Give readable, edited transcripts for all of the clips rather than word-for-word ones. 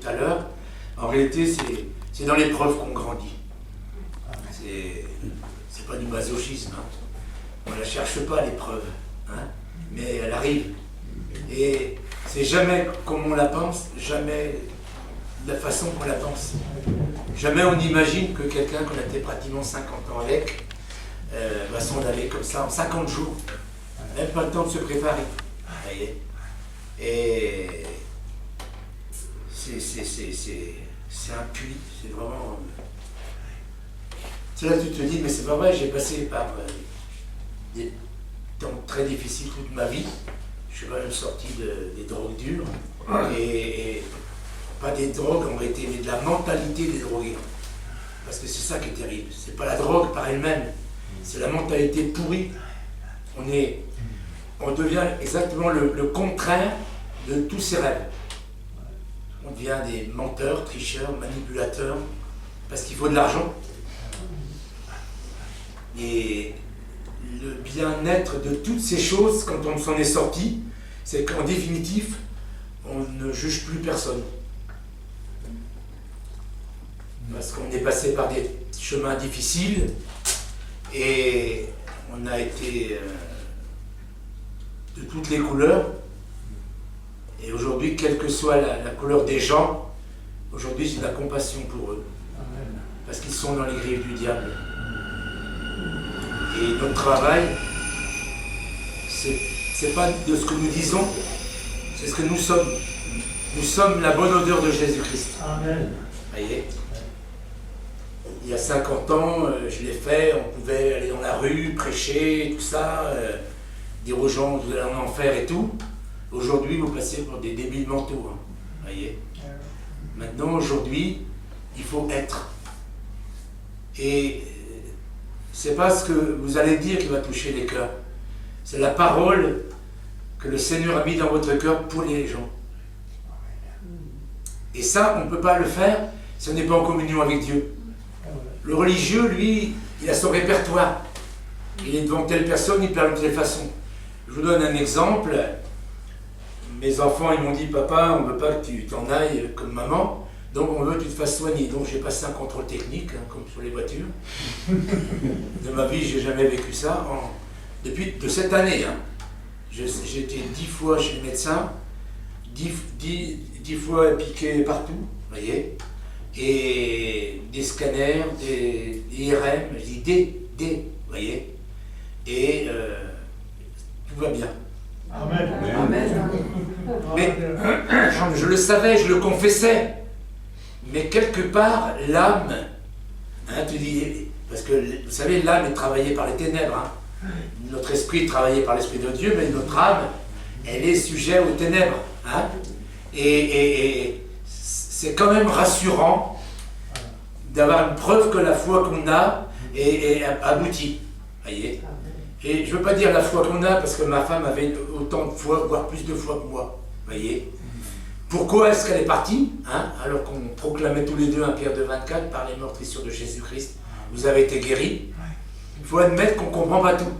tout à l'heure, en réalité, c'est dans l'épreuve qu'on grandit. C'est pas du masochisme. Hein. On ne la cherche pas, l'épreuve. Hein, mais elle arrive. Et c'est jamais comme on la pense, jamais de la façon qu'on la pense. Jamais on imagine que quelqu'un qu'on a été pratiquement 50 ans avec va s'en aller comme ça en 50 jours. Même pas le temps de se préparer. Vous voyez. Et c'est un puits, c'est vraiment... C'est là que tu te dis, mais c'est pas vrai, j'ai passé par des temps très difficiles toute ma vie. Je suis quand même sorti des drogues dures. Et pas des drogues en réalité, mais de la mentalité des drogués. Parce que c'est ça qui est terrible. C'est pas la drogue par elle-même, c'est la mentalité pourrie. On devient exactement le contraire de tous ces rêves. On devient des menteurs, tricheurs, manipulateurs, parce qu'il faut de l'argent. Et le bien-être de toutes ces choses, quand on s'en est sorti, c'est qu'en définitive, on ne juge plus personne. Parce qu'on est passé par des chemins difficiles et on a été de toutes les couleurs. Et aujourd'hui, quelle que soit la couleur des gens, aujourd'hui j'ai de la compassion pour eux. Parce qu'ils sont dans les griffes du diable. Et notre travail, c'est pas de ce que nous disons, c'est ce que nous sommes. Nous sommes la bonne odeur de Jésus-Christ. Amen. Vous voyez ? Il y a 50 ans, je l'ai fait, on pouvait aller dans la rue, prêcher, tout ça, dire aux gens, vous allez en enfer et tout. Aujourd'hui, vous passez pour des débiles mentaux. Hein. Vous voyez ? Maintenant, aujourd'hui, il faut être. Et c'est pas ce que vous allez dire qui va toucher les cœurs. C'est la parole que le Seigneur a mis dans votre cœur pour les gens. Et ça, on ne peut pas le faire si on n'est pas en communion avec Dieu. Le religieux, lui, il a son répertoire. Il est devant telle personne, il parle de telle façon. Je vous donne un exemple. Mes enfants, ils m'ont dit, papa, on ne veut pas que tu t'en ailles comme maman, donc on veut que tu te fasses soigner. Donc j'ai passé un contrôle technique, hein, comme sur les voitures. De ma vie, je n'ai jamais vécu ça. Depuis cette année, hein. J'ai été 10 fois chez le médecin, 10 fois piqué partout, vous voyez, et des scanners, des IRM, je dis des, vous voyez, et tout va bien. Amen. Amen. Mais je le savais, je le confessais, mais quelque part, l'âme, hein, tu dis, parce que vous savez, l'âme est travaillée par les ténèbres, hein. Notre esprit est travaillé par l'Esprit de Dieu, mais notre âme, elle est sujet aux ténèbres. Hein. Et c'est quand même rassurant d'avoir une preuve que la foi qu'on a est aboutie. Voyez. Et je ne veux pas dire la foi qu'on a, parce que ma femme avait autant de foi, voire plus de foi que moi. Voyez. Pourquoi est-ce qu'elle est partie, hein, alors qu'on proclamait tous les deux 1 Pierre 2,24 par les meurtrissures de Jésus-Christ, vous avez été guéris. Il faut admettre qu'on ne comprend pas tout.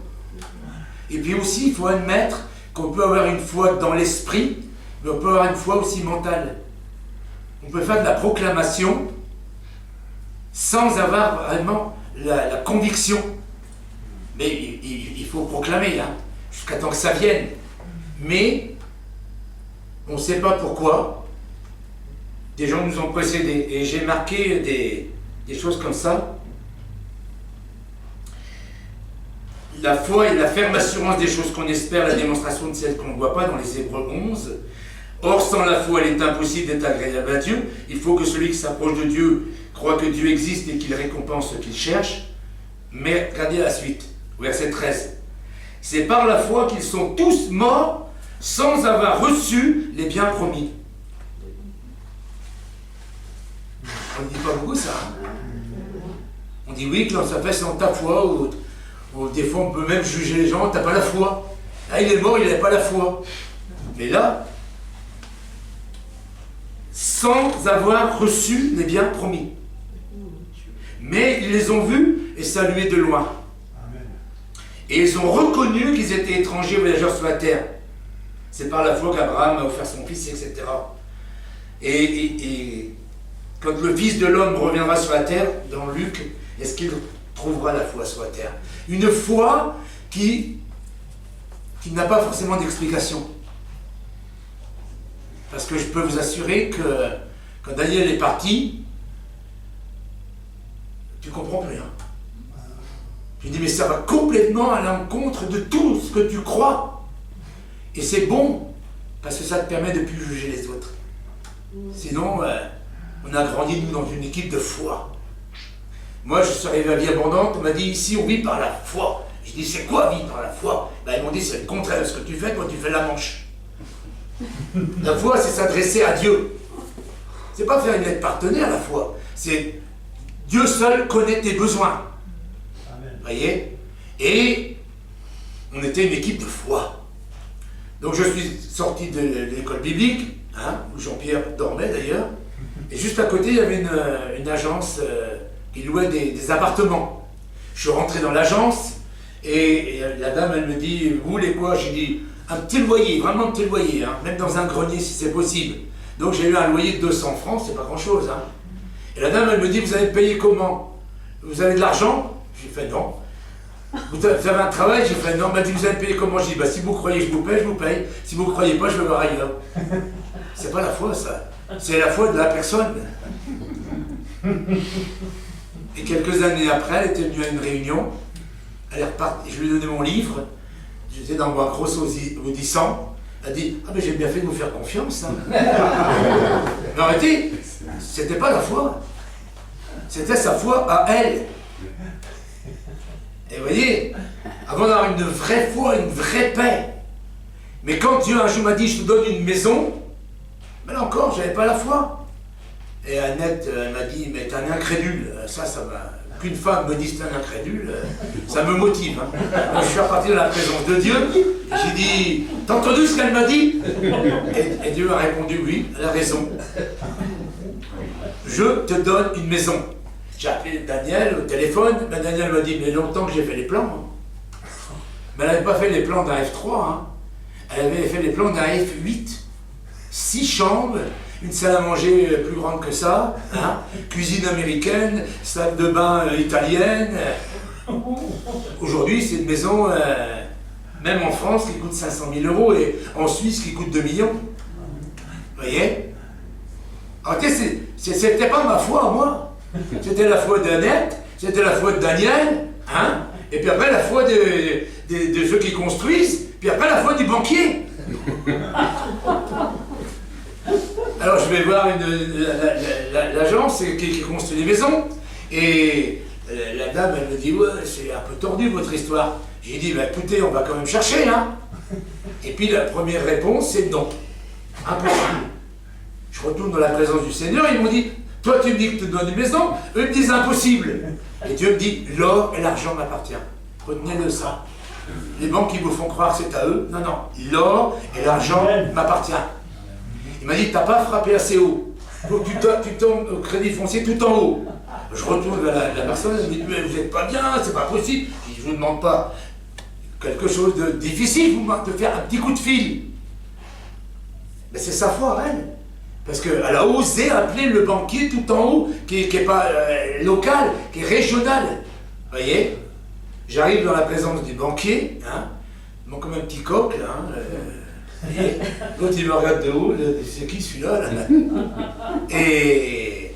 Et puis aussi, il faut admettre qu'on peut avoir une foi dans l'esprit, mais on peut avoir une foi aussi mentale. On peut faire de la proclamation sans avoir vraiment la conviction. Mais il faut proclamer, hein, jusqu'à temps que ça vienne. Mais on ne sait pas pourquoi. Des gens nous ont précédés. Et j'ai marqué des choses comme ça. La foi est la ferme assurance des choses qu'on espère, la démonstration de celles qu'on ne voit pas dans les Hébreux 11. Or, sans la foi, il est impossible d'être agréable à Dieu. Il faut que celui qui s'approche de Dieu croit que Dieu existe et qu'il récompense ce qu'il cherche. Mais regardez la suite, verset 13. C'est par la foi qu'ils sont tous morts sans avoir reçu les biens promis. On ne dit pas beaucoup ça. Hein. On dit oui, quand ça fait sans ta foi, ou des fois on peut même juger les gens, t'as pas la foi. Là il est mort, il n'a pas la foi. Mais là, sans avoir reçu les biens promis. Mais ils les ont vus et salués de loin. Et ils ont reconnu qu'ils étaient étrangers voyageurs sur la terre. C'est par la foi qu'Abraham a offert son fils, etc. Et quand le Fils de l'homme reviendra sur la terre, dans Luc, est-ce qu'il trouvera la foi sur la terre? Une foi qui n'a pas forcément d'explication. Parce que je peux vous assurer que quand Daniel est parti, tu comprends plus rien. Je dis, mais ça va complètement à l'encontre de tout ce que tu crois. Et c'est bon, parce que ça te permet de ne plus juger les autres. Sinon, on a grandi, nous, dans une équipe de foi. Moi, je suis arrivé à Vie Abondante, on m'a dit, ici, on vit par la foi. Je dis, c'est quoi vivre par la foi? Ils m'ont dit, c'est le contraire de ce que tu fais, toi, tu fais la manche. La foi, c'est s'adresser à Dieu. C'est pas faire une lettre partenaire, la foi. C'est Dieu seul connaît tes besoins. Vous voyez? Et on était une équipe de foi. Donc je suis sorti de l'école biblique, où Jean-Pierre dormait d'ailleurs, et juste à côté, il y avait une agence qui louait des appartements. Je suis rentré dans l'agence, et la dame, elle me dit, vous voulez quoi? J'ai dit, un petit loyer, vraiment un petit loyer, même dans un grenier si c'est possible. Donc j'ai eu un loyer de 200 francs, c'est pas grand-chose. Et la dame, elle me dit, vous allez payer comment? Vous avez de l'argent? J'ai fait non. Vous avez un travail? J'ai fait non. Elle m'a dit, vous allez payer comment? J'ai dit, si vous croyez que je vous paye. Si vous ne croyez pas, je vais voir ailleurs. C'est pas la foi, ça. C'est la foi de la personne. Et quelques années après, elle était venue à une réunion. Elle est repartie, je lui ai donné mon livre. J'étais dans ma grosse audissant. Elle a dit, ah ben j'ai bien fait de vous faire confiance. Mais arrêtez, c'était pas la foi. C'était sa foi à elle. Et vous voyez, avant d'avoir une vraie foi, une vraie paix. Mais quand Dieu un jour m'a dit, je te donne une maison, mais là encore, j'avais pas la foi. Et Annette, elle m'a dit, mais t'es un incrédule. Ça m'a... Qu'une femme me dise t'es un incrédule, ça me motive. Donc, je suis reparti dans la présence de Dieu. J'ai dit, t'as entendu ce qu'elle m'a dit? Et Dieu a répondu, oui, elle a raison. Je te donne une maison. J'ai appelé Daniel au téléphone. Ben, Daniel m'a dit, mais longtemps que j'ai fait les plans. Mais elle n'avait pas fait les plans d'un F3. Elle avait fait les plans d'un F8. 6 chambres. Une salle à manger plus grande que ça, cuisine américaine, salle de bain italienne. Aujourd'hui, c'est une maison, même en France, qui coûte 500 000 € et en Suisse, qui coûte 2 millions. Vous voyez? Alors, c'était pas ma foi à moi. C'était la foi d'Annette, c'était la foi de Daniel, et puis après la foi de ceux qui construisent, puis après la foi du banquier. Alors je vais voir l'agence qui construit les maisons, et la dame, elle me dit, ouais, c'est un peu tordu votre histoire. J'ai dit, bah, écoutez, on va quand même chercher, Et puis la première réponse, c'est non. Impossible. Je retourne dans la présence du Seigneur, ils m'ont dit, toi tu me dis que tu te donnes une maison, eux me disent impossible. Et Dieu me dit, l'or et l'argent m'appartiennent. Retenez-le ça. Les banques qui vous font croire que c'est à eux, non, l'or et l'argent m'appartiennent. Il m'a dit, t'as pas frappé assez haut. Faut que tu tombes au crédit foncier tout en haut. Je retourne vers la personne, elle me dit, mais vous n'êtes pas bien, c'est pas possible. Je dis, je vous demande pas quelque chose de difficile, vous de faire un petit coup de fil. Mais c'est sa foi, elle. Parce qu'elle a osé appeler le banquier tout en haut, qui n'est pas local, qui est régional. Vous voyez? J'arrive dans la présence du banquier, bon, comme un petit coq, là, l'autre il me regarde de haut, c'est qui celui-là, Et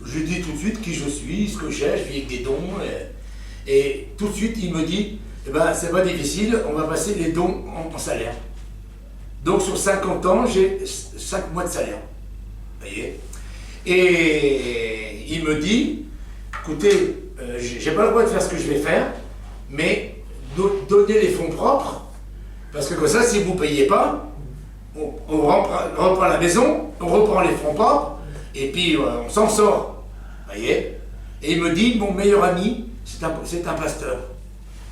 je lui dis tout de suite qui je suis, ce que j'ai, je vis avec des dons, et tout de suite il me dit, eh ben c'est pas difficile, on va passer les dons en salaire. Donc sur 50 ans, j'ai 5 mois de salaire. Vous voyez? Et il me dit, écoutez, j'ai pas le droit de faire ce que je vais faire, mais donner les fonds propres, parce que comme ça, si vous ne payez pas, on reprend la maison, on reprend les fonds propres, et puis on s'en sort. Vous voyez? Et il me dit, mon meilleur ami, c'est un pasteur.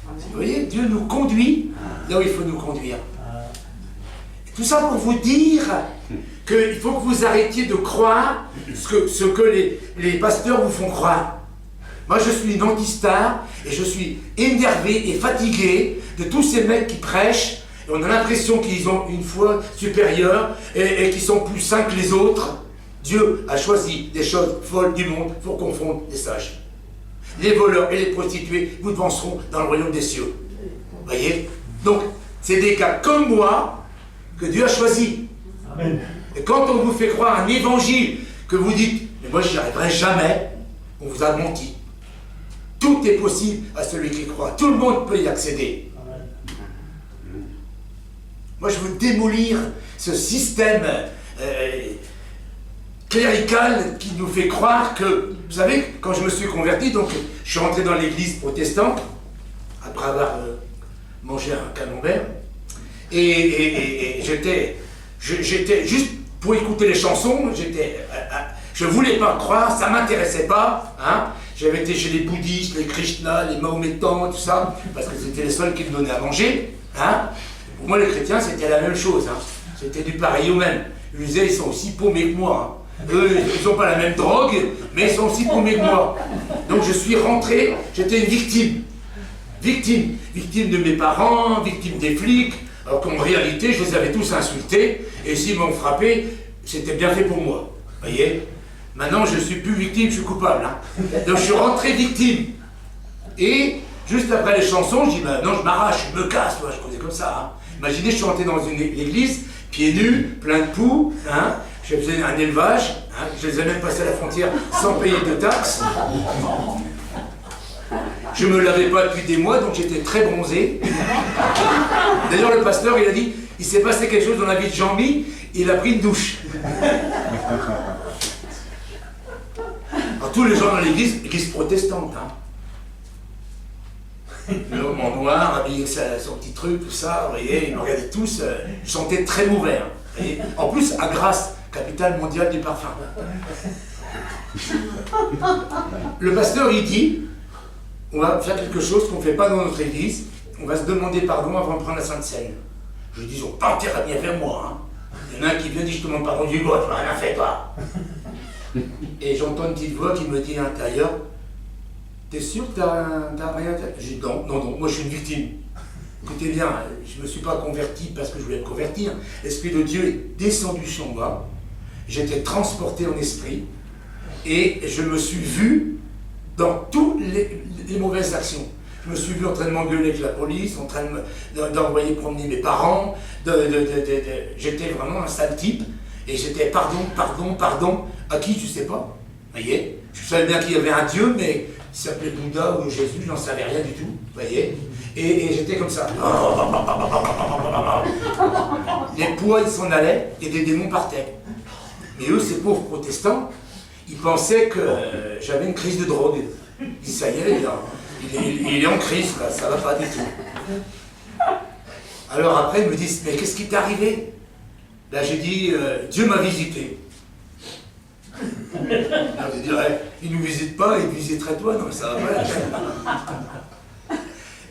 Vous voyez, Dieu nous conduit là où il faut nous conduire. Tout ça pour vous dire qu'il faut que vous arrêtiez de croire ce que les pasteurs vous font croire. Moi, je suis une anti-star et je suis énervé et fatigué de tous ces mecs qui prêchent et on a l'impression qu'ils ont une foi supérieure et qu'ils sont plus saints que les autres. Dieu a choisi des choses folles du monde pour confondre les sages. Les voleurs et les prostituées vous devanceront dans le royaume des cieux. Voyez? Donc, c'est des cas comme moi que Dieu a choisi. Amen. Et quand on vous fait croire un évangile que vous dites, mais moi j'y arriverai jamais, on vous a menti. Tout est possible à celui qui croit. Tout le monde peut y accéder. Amen. Moi je veux démolir ce système clérical qui nous fait croire que, vous savez, quand je me suis converti, donc je suis rentré dans l'église protestante, après avoir mangé un camembert, et j'étais juste pour écouter les chansons, je ne voulais pas croire, ça ne m'intéressait pas, hein. J'avais été chez les bouddhistes, les Krishna, les mahométans, tout ça, parce que c'était les seuls qui me donnaient à manger, hein. Pour moi, les chrétiens, c'était la même chose, hein. C'était du pareil au même. Je disais, ils sont aussi paumés que moi, hein. Eux, ils n'ont pas la même drogue, mais ils sont aussi paumés que moi. Donc je suis rentré, j'étais une victime. Victime de mes parents, victime des flics, alors qu'en réalité, je les avais tous insultés, et s'ils m'ont frappé, c'était bien fait pour moi. Vous voyez? Maintenant, je ne suis plus victime, je suis coupable. Hein. Donc je suis rentré victime. Et juste après les chansons, je dis, ben non, je m'arrache, je me casse, moi, je causais comme ça. Hein. Imaginez, je suis rentré dans une église, pieds nus, plein de poux, hein. Je faisais un élevage, hein, je les ai même passés à la frontière sans payer de taxes. Je ne me lavais pas depuis des mois, donc j'étais très bronzé. D'ailleurs, le pasteur, il a dit, il s'est passé quelque chose dans la vie de Jean-Mi, il a pris une douche. Alors, tous les gens dans l'église protestante, hein. L'homme en noir, habillé avec son petit truc, tout ça, vous voyez, ils me regardaient tous, je sentais très mauvais. Hein, en plus, à Grasse, capitale mondiale du parfum. Le pasteur, il dit, on va faire quelque chose qu'on ne fait pas dans notre église, on va se demander pardon avant de prendre la Sainte Seine. Je dis, ils n'ont pas intérêt à venir vers moi. Hein. Il y en a un qui vient dire, je te demande pardon, du bois, tu n'as rien fait, toi. Et j'entends une petite voix qui me dit à l'intérieur, t'es sûr que t'as rien fait? Je dis, non, moi je suis une victime. Écoutez bien, je ne me suis pas converti parce que je voulais me convertir. L'Esprit de Dieu est descendu sur moi. J'étais transporté en esprit. Et je me suis vu dans toutes les mauvaises actions. Je me suis vu en train de m'engueuler avec la police, en train d'envoyer promener mes parents. J'étais vraiment un sale type. Et j'étais pardon. À qui, je ne sais pas. Vous voyez? Je savais bien qu'il y avait un Dieu, mais il s'appelait Bouddha ou Jésus, je n'en savais rien du tout. Vous voyez? Et j'étais comme ça. Les poids, ils s'en allaient et des démons partaient. Mais eux, ces pauvres protestants, ils pensaient que j'avais une crise de drogue. Ils disent, ça y est, il est en crise, là, ça va pas du tout. Alors après, ils me disent, mais qu'est-ce qui t'est arrivé? Là, j'ai dit, Dieu m'a visité. Alors, j'ai dit, ouais, il ne nous visite pas, il visiterait toi, non, ça va pas la peine.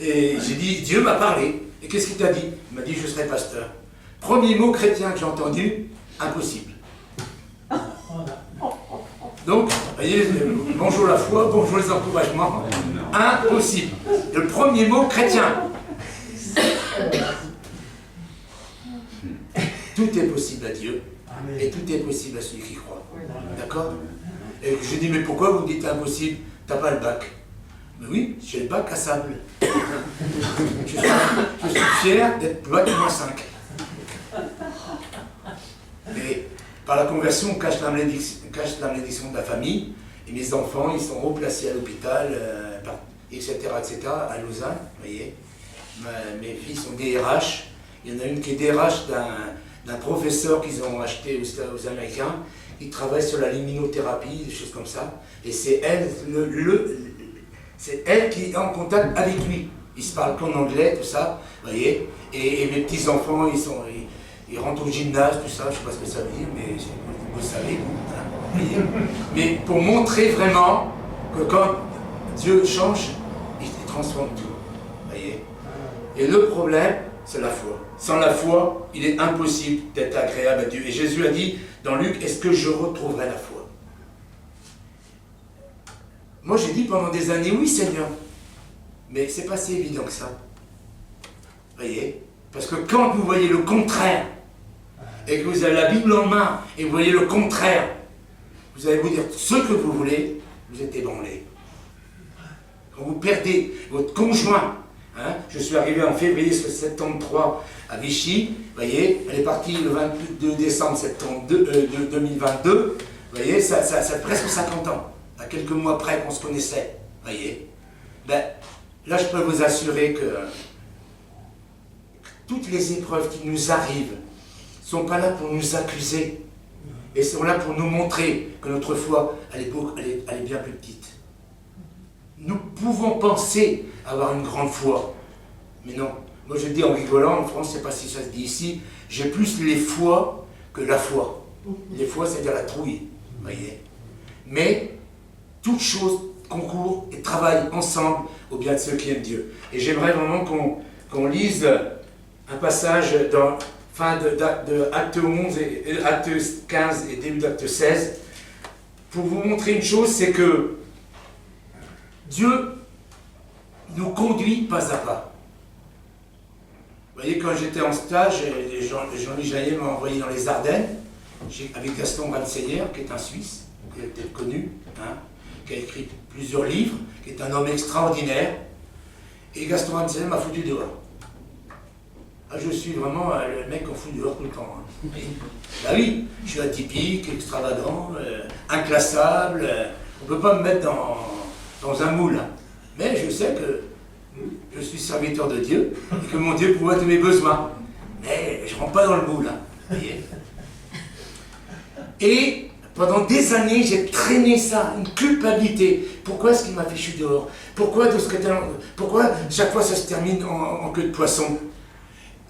Et j'ai dit, Dieu m'a parlé. Et qu'est-ce qu'il t'a dit? Il m'a dit, je serai pasteur. Premier mot chrétien que j'ai entendu, impossible. Donc, vous voyez, bonjour la foi, bonjour les encouragements, impossible. Le premier mot chrétien. Tout est possible à Dieu, et tout est possible à celui qui croit. D'accord? Et je dis, mais pourquoi vous me dites impossible? T'as pas le bac. Mais oui, j'ai le bac à sable. Je suis fier d'être bac -5. Mais par la conversion, on cache la malédiction de la famille, et mes enfants, ils sont replacés à l'hôpital, etc., à Lausanne, vous voyez. Mes filles sont DRH. Il y en a une qui est DRH d'un professeur qu'ils ont acheté aux Américains, qui travaille sur la luminothérapie, des choses comme ça. Et c'est elle, c'est elle qui est en contact avec lui. Ils se parlent qu'en anglais, tout ça, vous voyez. Et mes petits-enfants, ils rentrent au gymnase, tout ça, je ne sais pas ce que ça veut dire, mais vous savez, vous voyez. Mais pour montrer vraiment que quand Dieu change, il transforme tout, vous voyez. Et le problème, c'est la foi. Sans la foi, il est impossible d'être agréable à Dieu. Et Jésus a dit dans Luc, est-ce que je retrouverai la foi? Moi j'ai dit pendant des années, oui Seigneur. Mais c'est pas si évident que ça. Vous voyez? Parce que quand vous voyez le contraire, et que vous avez la Bible en main, et vous voyez le contraire, vous allez vous dire ce que vous voulez, vous êtes ébranlé. Quand vous perdez votre conjoint, hein, je suis arrivé en février 73 à Vichy, vous voyez, elle est partie le 22 décembre 2022, vous voyez, ça presque 50 ans, à quelques mois près qu'on se connaissait, vous voyez. Ben, là, je peux vous assurer que toutes les épreuves qui nous arrivent ne sont pas là pour nous accuser, et sont là pour nous montrer que notre foi, elle est bien plus petite. Nous pouvons penser avoir une grande foi, mais non. Moi je dis en rigolant, en France, je ne sais pas si ça se dit ici, j'ai plus les foi que la foi. Les foi, c'est-à-dire la trouille, vous voyez. Mais toutes choses concourent et travaillent ensemble au bien de ceux qui aiment Dieu. Et j'aimerais vraiment qu'on lise un passage dans fin de Acte 11, Acte 15 et début d'Acte 16, pour vous montrer une chose, c'est que Dieu nous conduit pas à pas. Vous voyez, quand j'étais en stage, Jean-Louis Jaillet m'a envoyé dans les Ardennes, avec Gaston Ranseyer, qui est un Suisse, qui est peut-être connu, hein, qui a écrit plusieurs livres, qui est un homme extraordinaire. Et Gaston Ranseyer m'a foutu dehors. Ah, je suis vraiment le mec qu'on fout dehors tout le temps. Hein. Bah oui, je suis atypique, extravagant, inclassable. On ne peut pas me mettre dans un moule. Mais je sais que je suis serviteur de Dieu et que mon Dieu pourvoit tous mes besoins. Mais je ne rentre pas dans le moule. Hein, voyez. Et pendant des années, j'ai traîné ça, une culpabilité. Pourquoi est-ce qu'il m'a fichu dehors? Pourquoi chaque fois ça se termine en queue de poisson?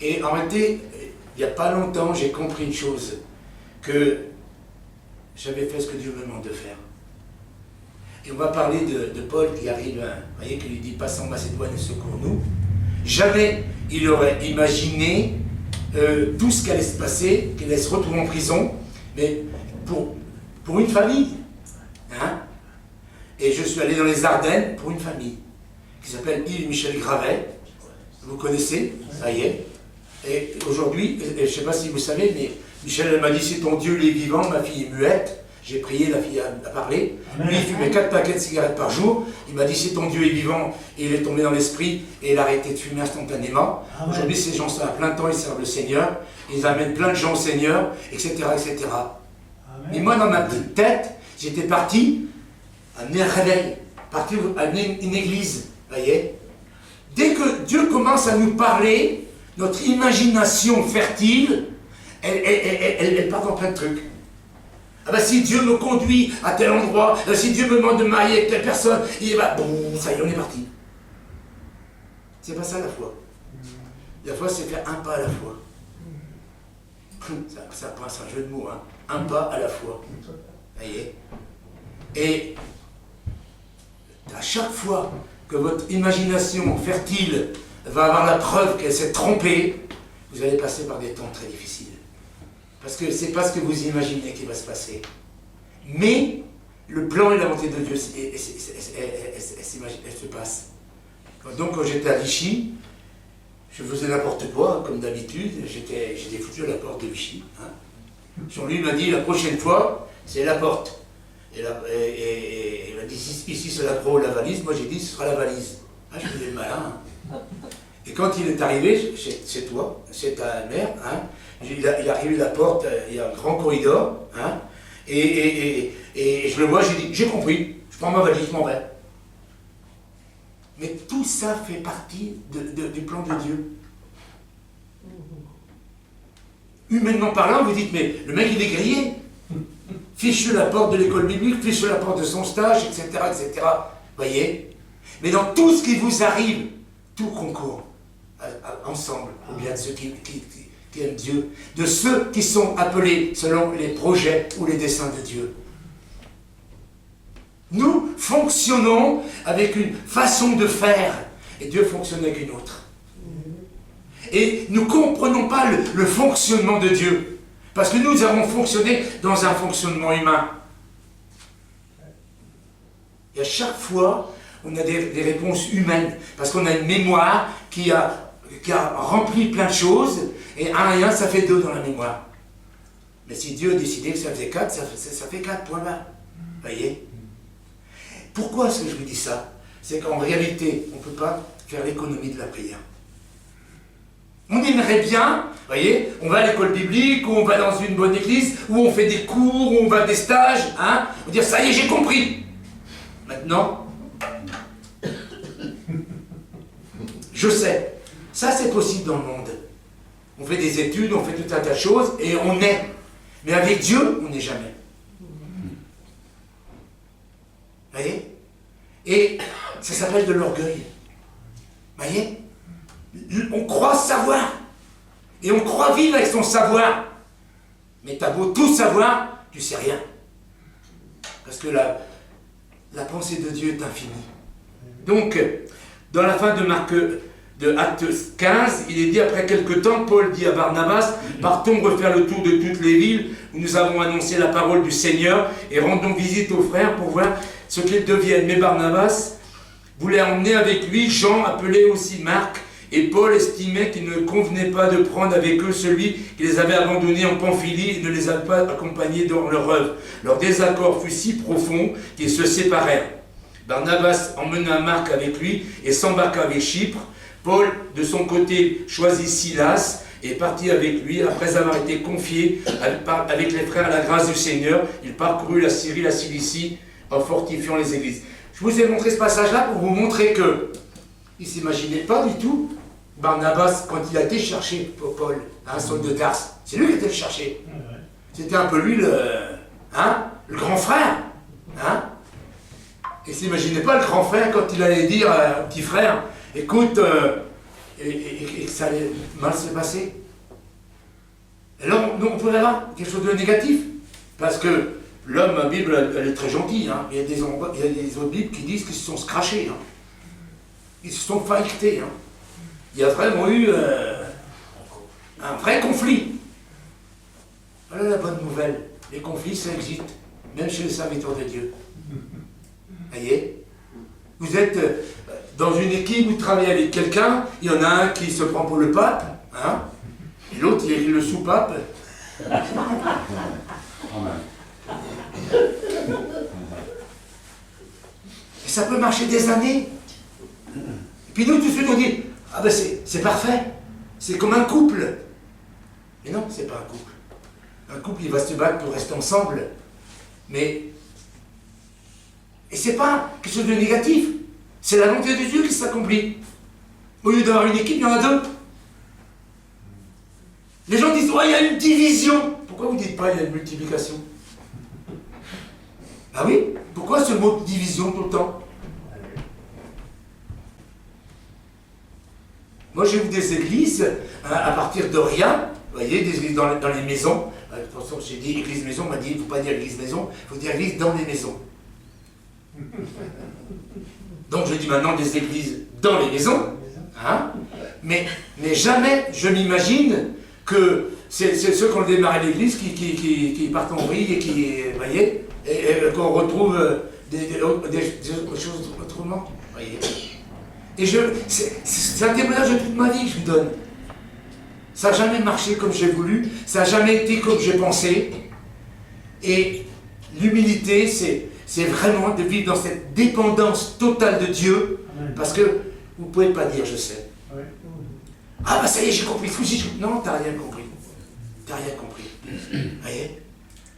Et en réalité, il n'y a pas longtemps, j'ai compris une chose, que j'avais fait ce que Dieu me demande de faire. Et on va parler de Paul qui arrive, vous voyez, qui lui dit « Passe en Macédoine et secours-nous ». Jamais il aurait imaginé tout ce qui allait se passer, qu'il allait se retrouver en prison, mais pour une famille. Hein. Et je suis allé dans les Ardennes pour une famille, qui s'appelle Yves Michel Gravet. Vous connaissez, ça y est. Et aujourd'hui, je ne sais pas si vous savez, mais Michel m'a dit « C'est ton Dieu, il est vivant, ma fille est muette ». J'ai prié, la fille a parlé. Lui, il fumait 4 paquets de cigarettes par jour. Il m'a dit, si ton Dieu est vivant, et il est tombé dans l'esprit, et il a arrêté de fumer instantanément. Aujourd'hui, ces gens sont à plein temps, ils servent le Seigneur. Ils amènent plein de gens au Seigneur, etc., etc. Et moi, dans ma petite tête, j'étais parti amener un réveil, parti amener une église, voyez. Dès que Dieu commence à nous parler, notre imagination fertile, elle part dans plein de trucs. Ah ben si Dieu me conduit à tel endroit, si Dieu me demande de marier avec telle personne, il va, bon, ça y est, on est parti. C'est pas ça la foi. La foi, c'est faire un pas à la fois. Ça passe un jeu de mots, hein. Un pas à la fois. Vous voyez. Et à chaque fois que votre imagination fertile va avoir la preuve qu'elle s'est trompée, vous allez passer par des temps très difficiles. Parce que ce n'est pas ce que vous imaginez qui va se passer. Mais le plan et la volonté de Dieu, elle se passe. Donc quand j'étais à Vichy, je faisais n'importe quoi, comme d'habitude. J'étais foutu à la porte de Vichy. Hein. Jean-Louis m'a dit, la prochaine fois, c'est la porte. Et il m'a dit, ici c'est la pro ou la valise. Moi j'ai dit, ce sera la valise. Ah, je faisais le malin. Hein. Et quand il est arrivé chez toi, chez ta mère, hein, il est arrivé à la porte, il y a un grand corridor, hein, et je le vois, j'ai dit, j'ai compris, je prends ma valise, je m'en vais. Mais tout ça fait partie du plan de Dieu. Humainement parlant, vous dites, mais le mec il est grillé. Fichu la porte de l'école biblique, fichu la porte de son stage, etc., etc. Voyez. Mais dans tout ce qui vous arrive, tout concourt ensemble au bien de ceux qui aiment Dieu, de ceux qui sont appelés selon les projets ou les desseins de Dieu. Nous fonctionnons avec une façon de faire, et Dieu fonctionne avec une autre. Et nous ne comprenons pas le fonctionnement de Dieu, parce que nous avons fonctionné dans un fonctionnement humain. Et à chaque fois, on a des réponses humaines, parce qu'on a une mémoire qui qui a rempli plein de choses, et 1 et 1, ça fait 2 dans la mémoire. Mais si Dieu a décidé que ça faisait 4, ça fait 4, point barre. Voyez? Pourquoi est-ce que je vous dis ça? C'est qu'en réalité, on ne peut pas faire l'économie de la prière. On aimerait bien, voyez, on va à l'école biblique, ou on va dans une bonne église, ou on fait des cours, ou on va à des stages, hein, on dit ça y est, j'ai compris. Maintenant, je sais, ça c'est possible dans le monde. On fait des études, on fait tout un tas de choses, et on est. Mais avec Dieu, on n'est jamais. Voyez? Et ça s'appelle de l'orgueil. Voyez? On croit savoir. Et on croit vivre avec son savoir. Mais t'as beau tout savoir, tu sais rien. Parce que la pensée de Dieu est infinie. Donc, dans la fin de Marc, de Acte 15, il est dit, après quelque temps, Paul dit à Barnabas, partons refaire le tour de toutes les villes où nous avons annoncé la parole du Seigneur et rendons visite aux frères pour voir ce qu'ils deviennent. Mais Barnabas voulait emmener avec lui Jean, appelé aussi Marc, et Paul estimait qu'il ne convenait pas de prendre avec eux celui qui les avait abandonnés en Pamphylie et ne les avait pas accompagnés dans leur œuvre. Leur désaccord fut si profond qu'ils se séparèrent. Barnabas emmena Marc avec lui et s'embarqua avec Chypre. Paul, de son côté, choisit Silas et partit avec lui. Après avoir été confié avec les frères à la grâce du Seigneur, il parcourut la Syrie, la Cilicie, en fortifiant les églises. Je vous ai montré ce passage-là pour vous montrer que il ne s'imaginait pas du tout, Barnabas, quand il a été chercher Paul, Saul de Tarse. C'est lui qui a été le chercher. C'était un peu lui le grand frère. Hein? Il ne s'imaginait pas le grand frère quand il allait dire au petit frère, écoute, et que ça allait mal se passer. Et là, on pourrait avoir quelque chose de négatif. Parce que l'homme, la Bible, elle est très gentille. Hein. Il y a des autres Bibles qui disent qu'ils se sont scratchés. Hein. Ils se sont faillités. Hein. Il y a vraiment eu un vrai conflit. Voilà la bonne nouvelle. Les conflits, ça existe. Même chez les serviteurs de Dieu. Voyez? Vous êtes dans une équipe, vous travaillez avec quelqu'un, il y en a un qui se prend pour le pape, hein, et l'autre, il est le sous-pape. Et ça peut marcher des années. Et puis nous, tout de suite, on dit, ah ben c'est parfait, c'est comme un couple. Mais non, c'est pas un couple. Un couple, il va se battre pour rester ensemble. Mais... Et c'est pas quelque chose de négatif. C'est la volonté de Dieu qui s'accomplit. Au lieu d'avoir une équipe, il y en a deux. Les gens disent, oh, il y a une division. Pourquoi vous ne dites pas, il y a une multiplication? Ah oui? Pourquoi ce mot division tout le temps? Moi, j'ai vu des églises, à partir de rien, vous voyez, des églises dans les maisons. Attention, j'ai dit église-maison, on m'a dit, il ne faut pas dire église-maison, il faut dire église dans les maisons. Donc je dis maintenant des églises dans les maisons, hein, mais jamais je m'imagine que c'est ceux qui ont démarré l'église qui partent en vrille et qui, voyez, et qu'on retrouve des choses autrement, voyez. Et c'est un témoignage de toute ma vie que je vous donne. Ça n'a jamais marché comme j'ai voulu, ça n'a jamais été comme j'ai pensé, et l'humilité, c'est vraiment de vivre dans cette dépendance totale de Dieu, parce que vous ne pouvez pas dire je sais. Ah bah ça y est, j'ai compris. Non, tu n'as rien compris. Tu n'as rien compris. Voyez?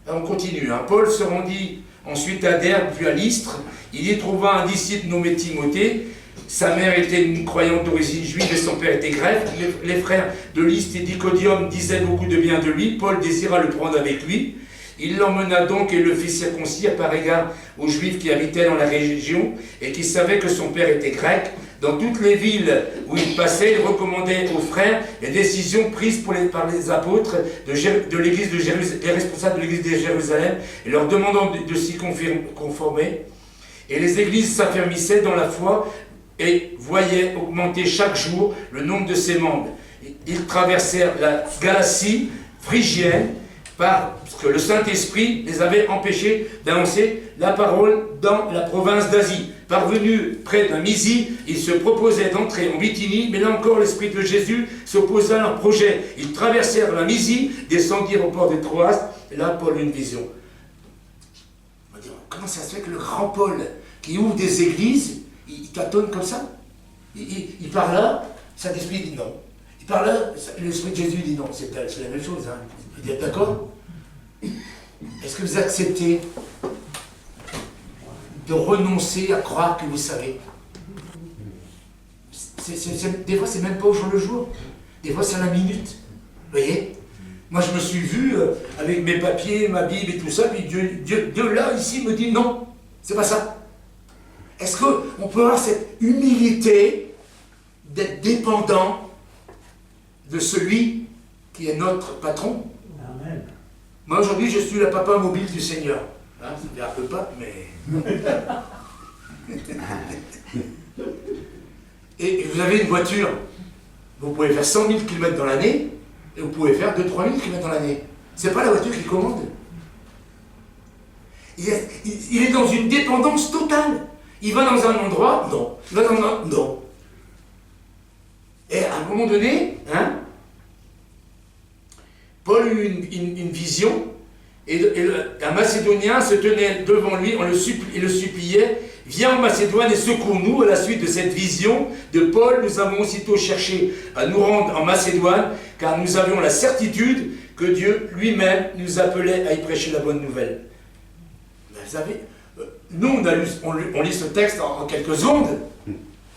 On continue. Hein. Paul se rendit ensuite à Derbe, puis à Lystre. Il y trouva un disciple nommé Timothée. Sa mère était une croyante d'origine juive et son père était grec. Les frères de Lystre et d'Iconium disaient beaucoup de bien de lui. Paul désira le prendre avec lui. Il l'emmena donc et le fit circoncire par égard aux Juifs qui habitaient dans la région et qui savaient que son père était grec. Dans toutes les villes où il passait, il recommandait aux frères les décisions prises par les apôtres de l'église de Jérusalem, les responsables de l'église de Jérusalem, et leur demandant de s'y conformer. Et les églises s'affermissaient dans la foi et voyaient augmenter chaque jour le nombre de ses membres. Ils traversèrent la Galatie phrygienne, parce que le Saint-Esprit les avait empêchés d'annoncer la parole dans la province d'Asie. Parvenus près d'un Mysie, ils se proposaient d'entrer en Bithynie, mais là encore l'Esprit de Jésus s'opposa à leur projet. Ils traversèrent la Mysie, descendirent au port de Troas, et là Paul eut une vision. On va dire, comment ça se fait que le grand Paul, qui ouvre des églises, il tâtonne comme ça? Il parle là, Saint-Esprit dit non. Il parle là, l'Esprit de Jésus dit non. C'est la même chose, hein. Vous êtes d'accord? Est-ce que vous acceptez de renoncer à croire que vous savez? Des fois, c'est même pas au jour le jour. Des fois, c'est à la minute. Vous voyez? Moi, je me suis vu avec mes papiers, ma Bible et tout ça, puis Dieu là, ici, me dit non, c'est pas ça. Est-ce qu'on peut avoir cette humilité d'être dépendant de celui qui est notre patron? Amen. Moi, aujourd'hui, je suis le papa mobile du Seigneur. Hein, ça fait un peu pas, mais... Et vous avez une voiture, vous pouvez faire 100 000 km dans l'année, et vous pouvez faire 2-3 000 km dans l'année. C'est pas la voiture qui commande. Il est dans une dépendance totale. Il va dans un endroit, non. Il va dans un... non. Et à un moment donné, hein, Paul eut une vision, et un Macédonien se tenait devant lui et le suppliait, « Viens en Macédoine et secours-nous. » À la suite de cette vision de Paul, nous avons aussitôt cherché à nous rendre en Macédoine, car nous avions la certitude que Dieu lui-même nous appelait à y prêcher la bonne nouvelle. Vous savez, nous, on lit ce texte en quelques secondes,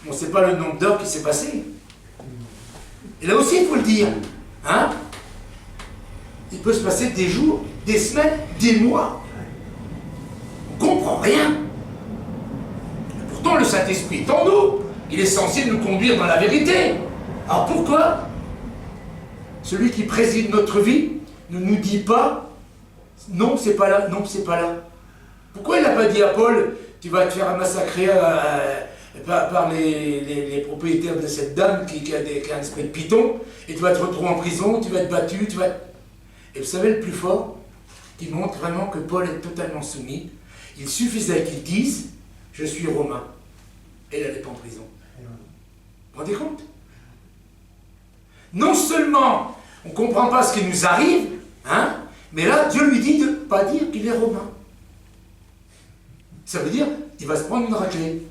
on ne sait pas le nombre d'heures qui s'est passé. Et là aussi, il faut le dire, hein? Il peut se passer des jours, des semaines, des mois. On ne comprend rien. Et pourtant, le Saint-Esprit est en nous. Il est censé nous conduire dans la vérité. Alors pourquoi celui qui préside notre vie ne nous dit pas « Non, c'est pas là, non, c'est pas là ». Pourquoi il n'a pas dit à Paul « Tu vas te faire massacrer par les propriétaires de cette dame qui a un esprit de python, et tu vas te retrouver en prison, tu vas être battu, tu vas... » Et vous savez le plus fort, qui montre vraiment que Paul est totalement soumis, il suffisait qu'il dise « Je suis romain ». Et il n'allait pas en prison. Vous vous rendez compte? Non seulement on ne comprend pas ce qui nous arrive, hein, mais là, Dieu lui dit de ne pas dire qu'il est romain. Ça veut dire qu'il va se prendre une raclée.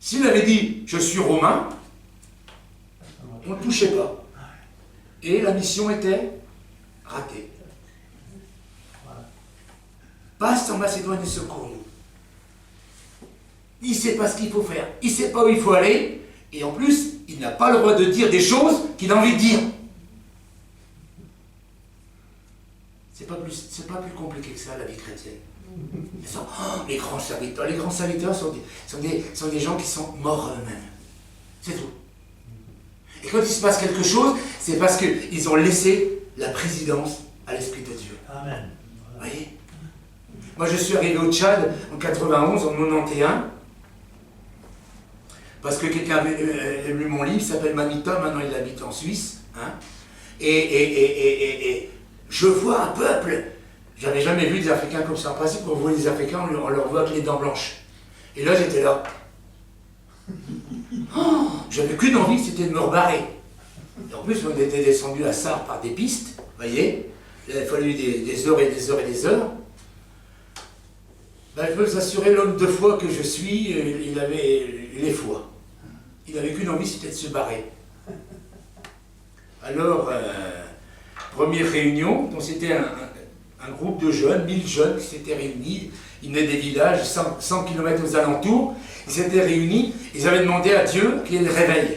S'il avait dit « Je suis romain », on ne le touchait pas. Et la mission était ratée. Passe en Macédoine et secours-nous. Il ne sait pas ce qu'il faut faire. Il ne sait pas où il faut aller. Et en plus, il n'a pas le droit de dire des choses qu'il a envie de dire. C'est pas plus compliqué que ça, la vie chrétienne. Les grands serviteurs. Les grands serviteurs sont des gens qui sont morts eux-mêmes. C'est tout. Et quand il se passe quelque chose, c'est parce qu'ils ont laissé la présidence à l'Esprit de Dieu. Amen. Vous voyez? Moi, je suis arrivé au Tchad en 91, en 91, parce que quelqu'un avait lu mon livre, il s'appelle Mamita, maintenant il habite en Suisse. Hein, et je vois un peuple, j'avais jamais vu des Africains comme ça. En principe, quand on voit les Africains, on leur voit avec les dents blanches. Et là, j'étais là. Oh, j'avais qu'une envie, c'était de me rebarrer. Et en plus, on était descendu à Sarre par des pistes, vous voyez. Il a fallu des heures et des heures et des heures. Ben, je peux vous assurer, l'homme de foi que je suis, il avait les foi. Il n'avait qu'une envie, c'était de se barrer. Alors, première réunion, donc c'était un groupe de jeunes, 1000 jeunes qui s'étaient réunis. Ils venaient des villages, 100 km aux alentours. Ils s'étaient réunis, ils avaient demandé à Dieu qu'il y ait le réveil.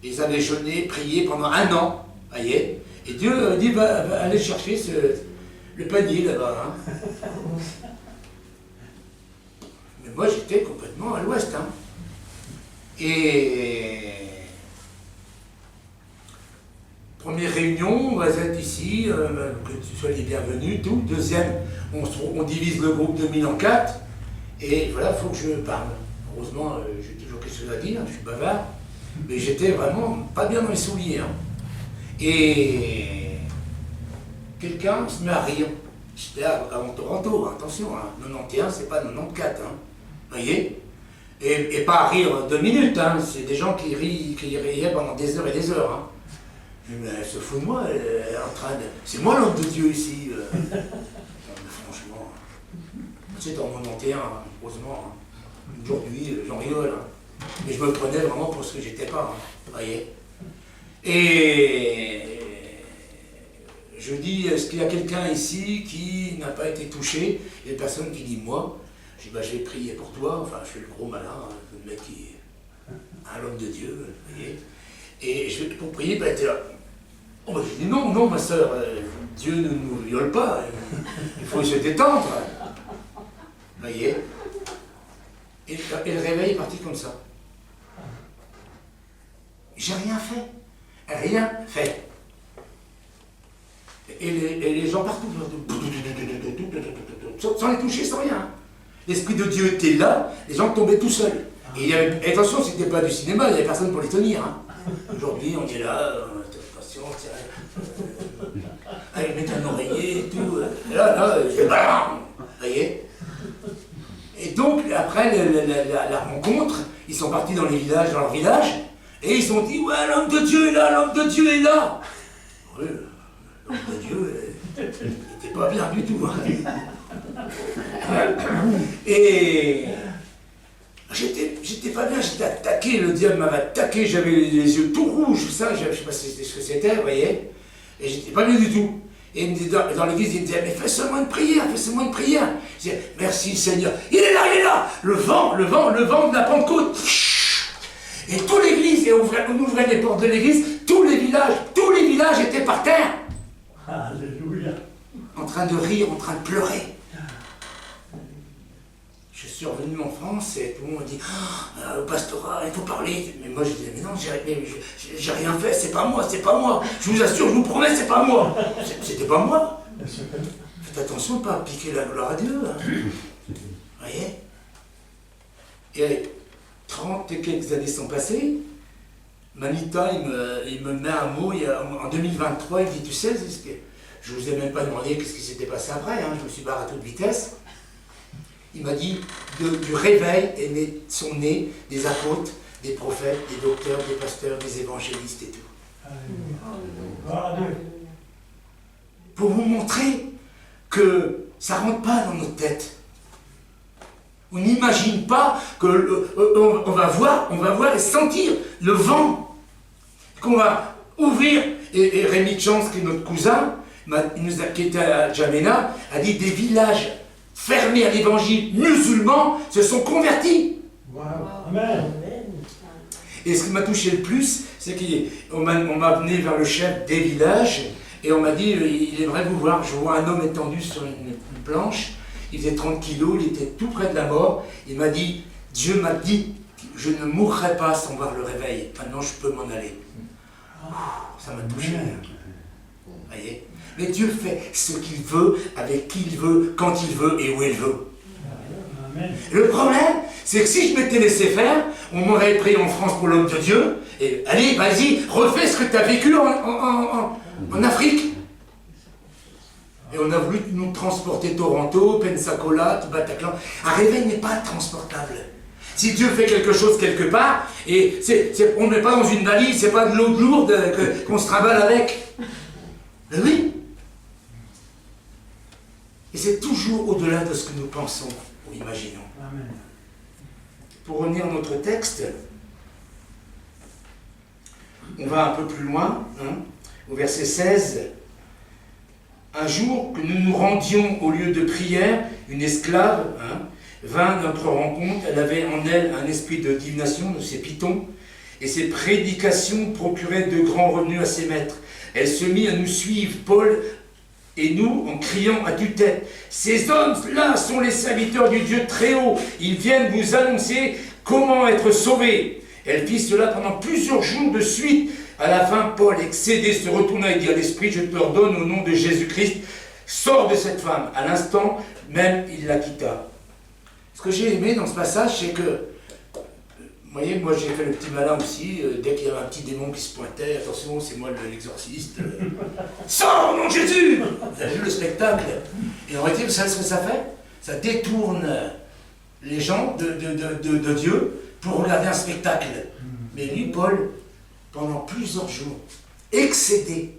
Ils avaient jeûné, prié pendant 1 an, voyez. Et Dieu a dit, va aller chercher le panier là-bas. Hein. Mais moi, j'étais complètement à l'ouest. Hein. Et première réunion, on va être ici, que tu sois les bienvenus, tout. Deuxième, on divise le groupe de 1000 en 4. Et voilà, il faut que je parle. Heureusement, j'ai toujours quelque chose à dire, je suis bavard. Mais j'étais vraiment pas bien dans les souliers. Hein. Et quelqu'un se met à rire. J'étais avant Toronto, hein, attention, hein. 91, c'est pas 94, hein. Voyez? Et pas à rire 2 minutes, hein. C'est des gens qui riaient pendant des heures et des heures. Hein. Je me dis, mais elle se fout de moi, elle est en train de... C'est moi l'homme de Dieu ici. Mais franchement, c'est en 91, hein, heureusement. Hein. Aujourd'hui, j'en rigole. Hein. Mais je me prenais vraiment pour ce que j'étais pas. Hein. Voyez? Et je dis, est-ce qu'il y a quelqu'un ici qui n'a pas été touché? Il y a une personne qui dit, moi. Je dis, bah, j'ai prié pour toi. Enfin, je suis le gros malin, hein, le mec qui est un homme de Dieu. Vous voyez? Et je vais pour prier, bah, elle était là. Oh, bah, je dis, non, non, ma soeur, Dieu ne nous viole pas. Il faut se détendre. Vous voyez? Et le réveil est parti comme ça. J'ai rien fait. Rien fait. Et les gens partout, sans les toucher, sans rien. L'Esprit de Dieu était là, les gens tombaient tout seuls. Et attention, c'était pas du cinéma, il n'y avait personne pour les tenir. Hein. Aujourd'hui, on est là, attention, allez, mettre un oreiller et tout. Et là, vous voyez? Et donc, après la rencontre, ils sont partis dans les villages, dans leur village, et ils se sont dit, ouais, l'homme de Dieu est là, l'homme de Dieu est là. Oui, l'homme de Dieu, il n'était pas bien du tout. Hein. Et j'étais pas bien, j'étais attaqué, le diable m'avait attaqué, j'avais les yeux tout rouges, tout ça, je sais pas ce que c'était, vous voyez, et j'étais pas bien du tout. Et il me disait, dans l'église, il me disait, mais fais seulement une prière, fais seulement une prière. Je disais, merci Seigneur, il est là, le vent de la Pentecôte. Et toute l'église, et on ouvrait les portes de l'église, tous les villages étaient par terre. Alléluia. En train de rire, en train de pleurer. Je suis revenu en France et tout le monde m'a dit au pastorat, il faut parler. Mais moi je disais, mais non, j'ai rien fait, c'est pas moi. Je vous assure, je vous promets, c'est pas moi. C'était pas moi. Faites attention de ne pas piquer la gloire à Dieu. Hein. Vous voyez? Et 30 et quelques années sont passées. Manita, il me met un mot, en 2023, il dit, tu sais, je vous ai même pas demandé qu'est-ce qui s'était passé après, hein, je me suis barré à toute vitesse. Il m'a dit, du réveil sont nés des apôtres, des prophètes, des docteurs, des pasteurs, des évangélistes et tout. Pour vous montrer que ça ne rentre pas dans notre tête. On n'imagine pas qu'on va voir et sentir le vent, qu'on va ouvrir. Et Rémi Chance, qui est notre cousin, qui était à Djamena, a dit des villages fermés à l'évangile musulman se sont convertis. Wow. Amen. Et ce qui m'a touché le plus, c'est qu'on m'a amené vers le chef des villages et on m'a dit il aimerait vous voir. Je vois un homme étendu sur une planche, il faisait 30 kilos, il était tout près de la mort. Il m'a dit, Dieu m'a dit, je ne mourrai pas sans voir le réveil. Maintenant je peux m'en aller. Ça m'a touché. Voyez? Mais Dieu fait ce qu'il veut, avec qui il veut, quand il veut et où il veut. Amen. Le problème, c'est que si je m'étais laissé faire, on m'aurait pris en France pour l'homme de Dieu, et allez, vas-y, refais ce que tu as vécu en Afrique. Et on a voulu nous transporter Toronto, Pensacola, Bataclan. Un réveil n'est pas transportable. Si Dieu fait quelque chose quelque part, et on ne met pas dans une valise, c'est pas de l'eau lourde qu'on se trimballe avec. Mais oui. Et c'est toujours au-delà de ce que nous pensons ou imaginons. Amen. Pour revenir à notre texte, on va un peu plus loin, hein, au verset 16. Un jour que nous nous rendions au lieu de prière, une esclave vint à notre rencontre. Elle avait en elle un esprit de divination, de ses pitons, et ses prédications procuraient de grands revenus à ses maîtres. Elle se mit à nous suivre, Paul et nous, en criant à tue-tête, « Ces hommes-là sont les serviteurs du Dieu très haut, ils viennent vous annoncer comment être sauvés. » Elle fit cela pendant plusieurs jours de suite. À la fin, Paul, excédé, se retourna et dit à l'esprit, « Je te ordonne au nom de Jésus-Christ, sors de cette femme. » À l'instant même, il la quitta. Ce que j'ai aimé dans ce passage, c'est que Vous voyez, moi j'ai fait le petit malin aussi, dès qu'il y avait un petit démon qui se pointait, attention, c'est moi l'exorciste. Sors, nom de Jésus! Vous avez vu le spectacle? Et en réalité, vous savez ce que ça fait? Ça détourne les gens de Dieu pour regarder un spectacle. Mais lui, Paul, pendant plusieurs jours, excédé,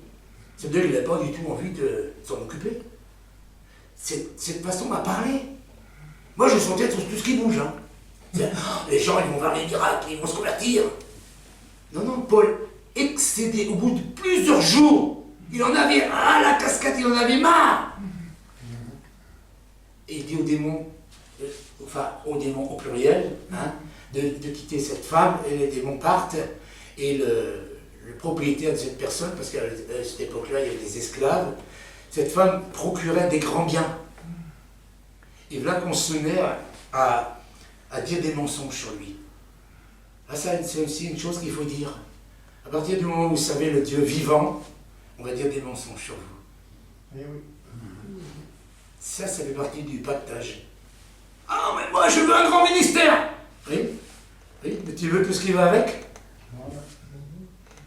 c'est-à-dire qu'il n'avait pas du tout envie de s'en occuper. Cette façon m'a parlé. Moi, je sentais tout ce qui bouge. Hein. Les gens, ils vont voir les miracles, ils vont se convertir. Non, non, Paul, excédé, au bout de plusieurs jours, il en avait la cascade, il en avait marre. Et il dit au démon, au pluriel, hein, de quitter cette femme, et les démons partent, et le propriétaire de cette personne, parce qu'à cette époque-là, il y avait des esclaves, cette femme procurait des grands biens. Et voilà qu'on se met à dire des mensonges sur lui. Là, ça, c'est aussi une chose qu'il faut dire. À partir du moment où vous savez le Dieu vivant, on va dire des mensonges sur vous. Eh oui. Ça fait partie du pactage. Ah, mais moi, je veux un grand ministère. Oui, oui, mais tu veux tout ce qui va avec.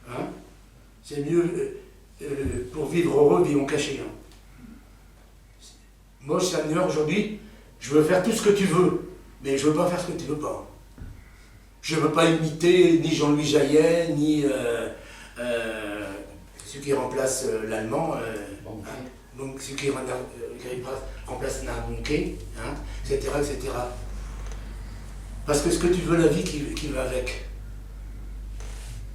Hein? C'est mieux, pour vivre heureux, vivons cachés. Hein. Moi, Seigneur, aujourd'hui, je veux faire tout ce que tu veux, mais je ne veux pas faire ce que tu ne veux pas. Je ne veux pas imiter ni Jean-Louis Jaillet, ni celui qui remplace l'allemand, donc celui qui remplace Narbonquet, hein, etc., etc. Parce que ce que tu veux, la vie qui va avec.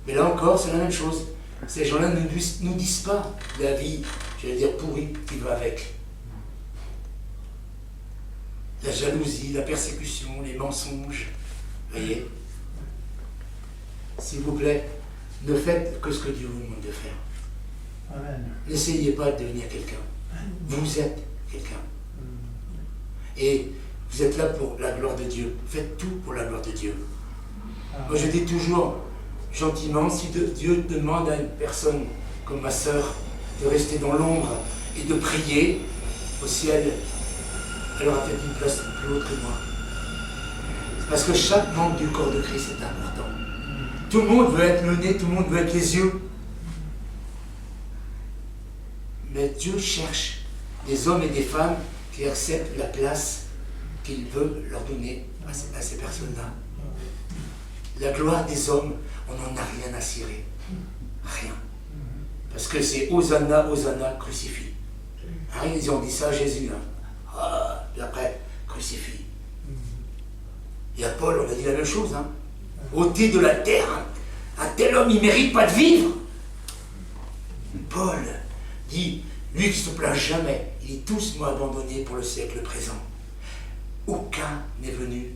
Mais là encore, c'est la même chose. Ces gens-là ne nous disent pas la vie, j'allais dire pourrie, qui va avec. La jalousie, la persécution, les mensonges. Voyez? S'il vous plaît, ne faites que ce que Dieu vous demande de faire. Amen. N'essayez pas de devenir quelqu'un. Vous êtes quelqu'un. Et vous êtes là pour la gloire de Dieu. Faites tout pour la gloire de Dieu. Amen. Moi, je dis toujours, gentiment, si Dieu demande à une personne comme ma sœur de rester dans l'ombre et de prier au ciel, elle aura peut-être une place plus haute que moi. Parce que chaque membre du corps de Christ est important. Tout le monde veut être le nez, tout le monde veut être les yeux. Mais Dieu cherche des hommes et des femmes qui acceptent la place qu'il veut leur donner à ces personnes-là. La gloire des hommes, on n'en a rien à cirer. Rien. Parce que c'est Hosanna, Hosanna, crucifie. Hein, ils ont dit ça à Jésus. Hein. Ah, puis après, crucifie. Et à Paul, on a dit la même chose. Hein. Ôté de la terre, hein. Un tel homme, il ne mérite pas de vivre. Paul dit, lui qui ne se plaint jamais, ils tous m'ont abandonné pour le siècle présent. Aucun n'est venu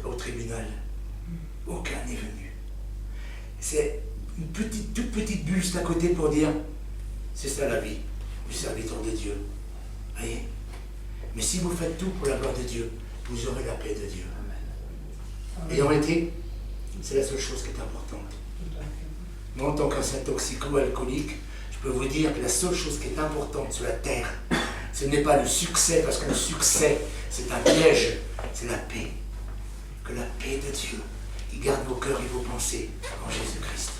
au tribunal. Aucun n'est venu. C'est une toute petite bulle juste à côté pour dire, c'est ça la vie du serviteur de Dieu. Voyez? Mais si vous faites tout pour la gloire de Dieu, vous aurez la paix de Dieu. Et en réalité, c'est la seule chose qui est importante. Moi, en tant qu'ancien toxico-alcoolique, je peux vous dire que la seule chose qui est importante sur la terre, ce n'est pas le succès, parce que le succès, c'est un piège, c'est la paix. Que la paix de Dieu, qui garde vos cœurs et vos pensées en Jésus-Christ.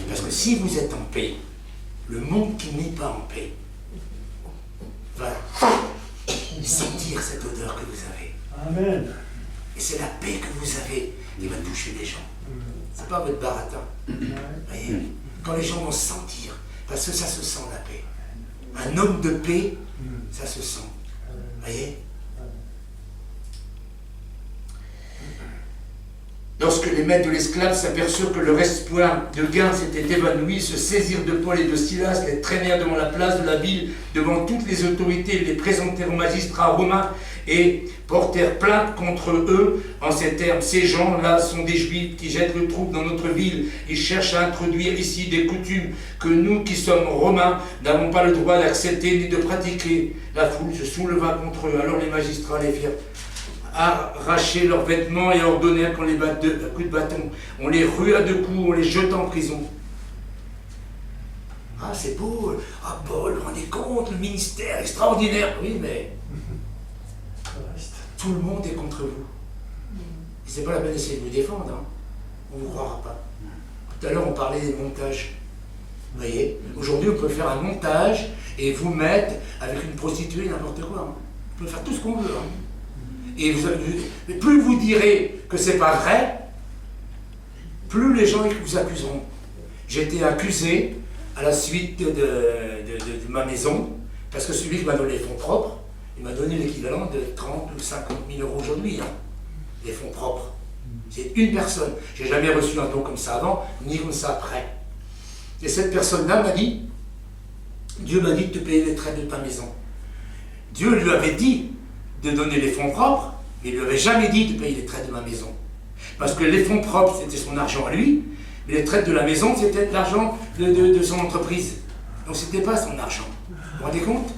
Parce que si vous êtes en paix, le monde qui n'est pas en paix va sentir cette odeur que vous avez. Amen. Et c'est la paix que vous avez qui va toucher les gens. C'est pas votre baratin. Voyez, quand les gens vont sentir, parce que ça se sent la paix. Un homme de paix, ça se sent. Voyez? Lorsque les maîtres de l'esclave s'aperçurent que leur espoir de gain s'était évanoui, ils se saisirent de Paul et de Silas, les traînèrent devant la place de la ville, devant toutes les autorités, les présentèrent aux magistrats romains et portèrent plainte contre eux en ces termes. Ces gens-là sont des juifs qui jettent le trouble dans notre ville. Ils cherchent à introduire ici des coutumes que nous qui sommes romains n'avons pas le droit d'accepter ni de pratiquer. La foule se souleva contre eux. Alors les magistrats les firent arracher leurs vêtements et ordonnèrent qu'on les batte à coups de bâton. On les rua de coups, on les jeta en prison. Ah, c'est beau. Ah, Paul, vous vous rendez compte, le ministère extraordinaire. Oui, mais tout le monde est contre vous. C'est pas la peine d'essayer de vous défendre, hein. On ne vous croira pas. Tout à l'heure, on parlait des montages. Vous voyez, aujourd'hui, on peut faire un montage et vous mettre avec une prostituée, n'importe quoi. Hein. On peut faire tout ce qu'on veut. Hein. Et plus vous direz que c'est pas vrai, plus les gens vous accuseront. J'ai été accusé à la suite de ma maison, parce que celui qui m'a donné les fonds propres, il m'a donné l'équivalent de 30 ou 50 000 euros aujourd'hui, hein, les fonds propres. C'est une personne. Je n'ai jamais reçu un don comme ça avant, ni comme ça après. Et cette personne-là m'a dit, Dieu m'a dit de te payer les traits de ta maison. Dieu lui avait dit de donner les fonds propres, mais il ne lui avait jamais dit de payer les traits de ma maison. Parce que les fonds propres, c'était son argent à lui, mais les traites de la maison, c'était l'argent de son entreprise. Donc c'était pas son argent. Vous vous rendez compte?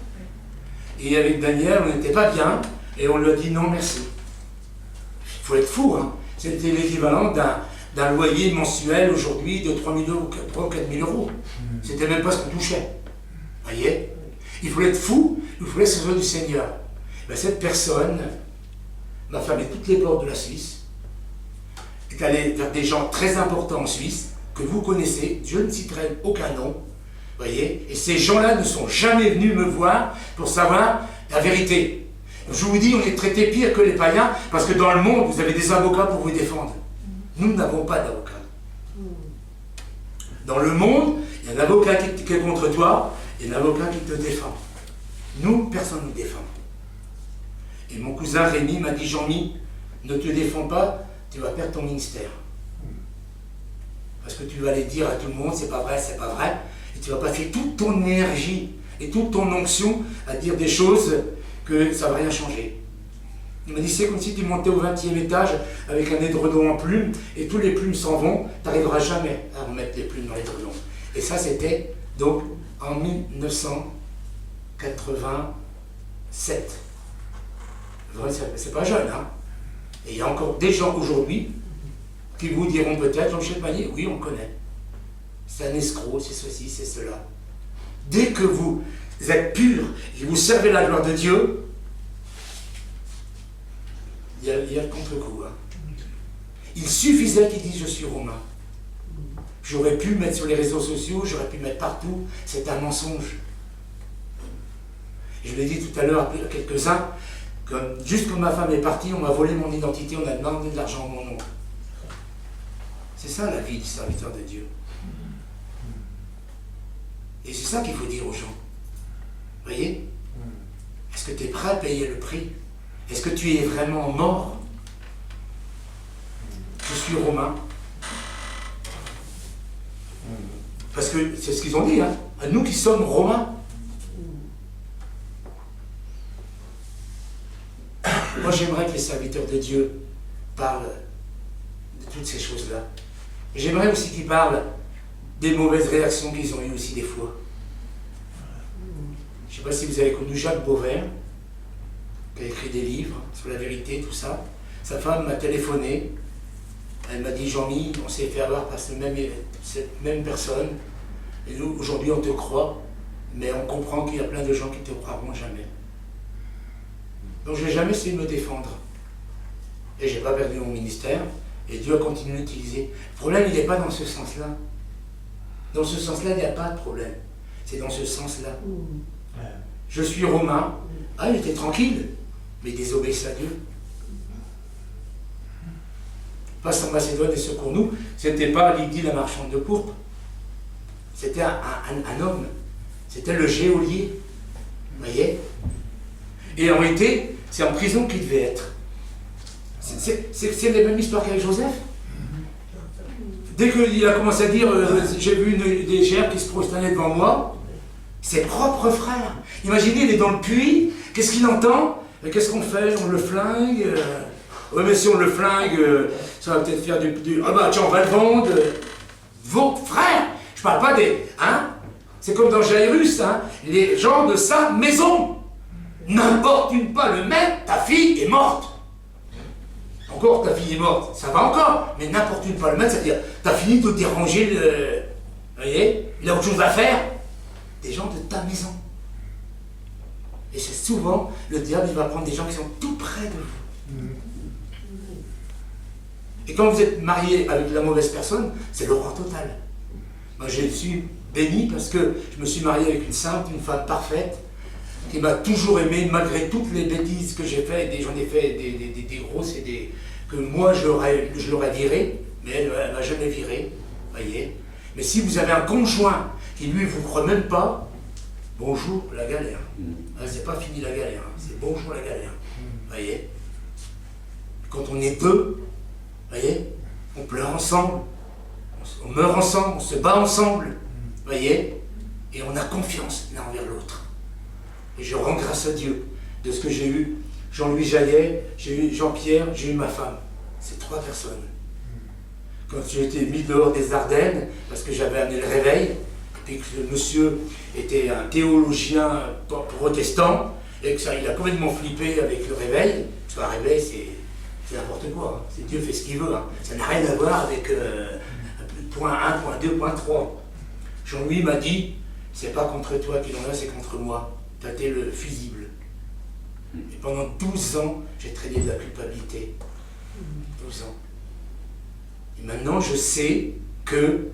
Et avec Daniel, on n'était pas bien, et on lui a dit non merci. Il faut être fou, hein. C'était l'équivalent d'un loyer mensuel aujourd'hui de 3 000 euros, 3 ou 4 000 euros. C'était même pas ce qu'on touchait. Vous voyez? Il faut être fou, il faut que ce soit du Seigneur. Ben, cette personne m'a fermé toutes les portes de la Suisse, est allé vers des gens très importants en Suisse, que vous connaissez, je ne citerai aucun nom, vous voyez, et ces gens-là ne sont jamais venus me voir pour savoir la vérité. Je vous dis, on est traité pire que les païens, parce que dans le monde, vous avez des avocats pour vous défendre. Nous n'avons pas d'avocats. Dans le monde, il y a un avocat qui est contre toi, et un avocat qui te défend. Nous, personne ne nous défend. Et mon cousin Rémi m'a dit, Jean-Mi, ne te défends pas, tu vas perdre ton ministère. Parce que tu vas aller dire à tout le monde, c'est pas vrai, et tu vas passer toute ton énergie et toute ton onction à dire des choses que ça ne va rien changer. Il m'a dit, c'est comme si tu montais au 20e étage avec un édredon en plumes, et tous les plumes s'en vont, tu n'arriveras jamais à remettre les plumes dans l'édredon. Et ça, c'était donc en 1987. C'est pas jeune, hein. Et il y a encore des gens aujourd'hui qui vous diront peut-être, Jean-Michel Magnier, oui, on le connaît. C'est un escroc, c'est ceci, c'est cela. Dès que vous êtes pur et vous servez la gloire de Dieu, il y a le contre-coup. Hein. Il suffisait qu'il dise je suis romain. J'aurais pu mettre sur les réseaux sociaux, j'aurais pu mettre partout, c'est un mensonge. Et je l'ai dit tout à l'heure à quelques-uns, juste quand ma femme est partie, on m'a volé mon identité, on a demandé de l'argent en mon nom. C'est ça la vie du serviteur de Dieu. Et c'est ça qu'il faut dire aux gens. Vous voyez? Est-ce que tu es prêt à payer le prix? Est-ce que tu es vraiment mort? Je suis romain. Parce que c'est ce qu'ils ont dit, hein, à nous qui sommes romains. Moi, j'aimerais que les serviteurs de Dieu parlent de toutes ces choses-là. Et j'aimerais aussi qu'ils parlent des mauvaises réactions qu'ils ont eues aussi des fois. Je ne sais pas si vous avez connu Jacques Beauvert, qui a écrit des livres sur la vérité, tout ça. Sa femme m'a téléphoné. Elle m'a dit, Jean-Mi, on s'est fait avoir par cette même personne. Et nous, aujourd'hui, on te croit, mais on comprend qu'il y a plein de gens qui ne te croiront jamais. Donc je n'ai jamais essayé de me défendre. Et je n'ai pas perdu mon ministère, et Dieu a continué d'utiliser. Le problème, il n'est pas dans ce sens-là. Dans ce sens-là, il n'y a pas de problème. C'est dans ce sens-là. Je suis romain. Ah, il était tranquille, mais il désobéissait à Dieu. Passe en Macédoine et secours-nous. C'était pas Lydie la marchande de pourpre. C'était un homme. C'était le geôlier. Vous voyez? Et en réalité, c'est en prison qu'il devait être. C'est la même histoire qu'avec Joseph. Dès qu'il a commencé à dire j'ai vu des gerbes qui se prosternaient devant moi, ses propres frères. Imaginez, il est dans le puits, qu'est-ce qu'il entend? Qu'est-ce qu'on fait? On le flingue? Oui, mais si on le flingue, ça va peut-être faire du... Ah bah tiens, on va le vendre. Vos frères, je parle pas des... Hein? C'est comme dans Jairus, hein? Les gens de sa maison. N'importune pas le maître, ta fille est morte. Encore, ta fille est morte, ça va encore, mais n'importune pas le maître, c'est-à-dire, t'as fini de déranger le... Vous voyez? Il a autre chose à faire. Des gens de ta maison. Et c'est souvent, le diable, il va prendre des gens qui sont tout près de vous. Et quand vous êtes marié avec la mauvaise personne, c'est l'horreur totale. Moi, je suis béni parce que je me suis marié avec une sainte, une femme parfaite, qui m'a toujours aimé, malgré toutes les bêtises que j'ai faites. J'en ai fait des grosses et des... que moi, je l'aurais viré, mais elle ne m'a jamais viré, voyez. Mais si vous avez un conjoint qui, lui, vous croit même pas, bonjour la galère. C'est pas fini la galère, c'est bonjour la galère, voyez. Quand on est peu, voyez, on pleure ensemble, on meurt ensemble, on se bat ensemble, voyez, et on a confiance l'un envers l'autre. Et je rends grâce à Dieu de ce que j'ai eu. Jean-Louis Jaillet, j'ai eu Jean-Pierre, j'ai eu ma femme. C'est 3 personnes. Quand j'ai été mis dehors des Ardennes, parce que j'avais amené le réveil, et puis que le monsieur était un théologien protestant, et que ça, il a complètement flippé avec le réveil, parce qu'un réveil, c'est n'importe quoi, hein. C'est Dieu fait ce qu'il veut, hein. Ça n'a rien à voir avec point 1, point 2, point 3. Jean-Louis m'a dit, c'est pas contre toi qu'il en a, c'est contre moi. T'as été le fusible. Et pendant 12 ans, j'ai traîné de la culpabilité. 12 ans. Et maintenant, je sais que,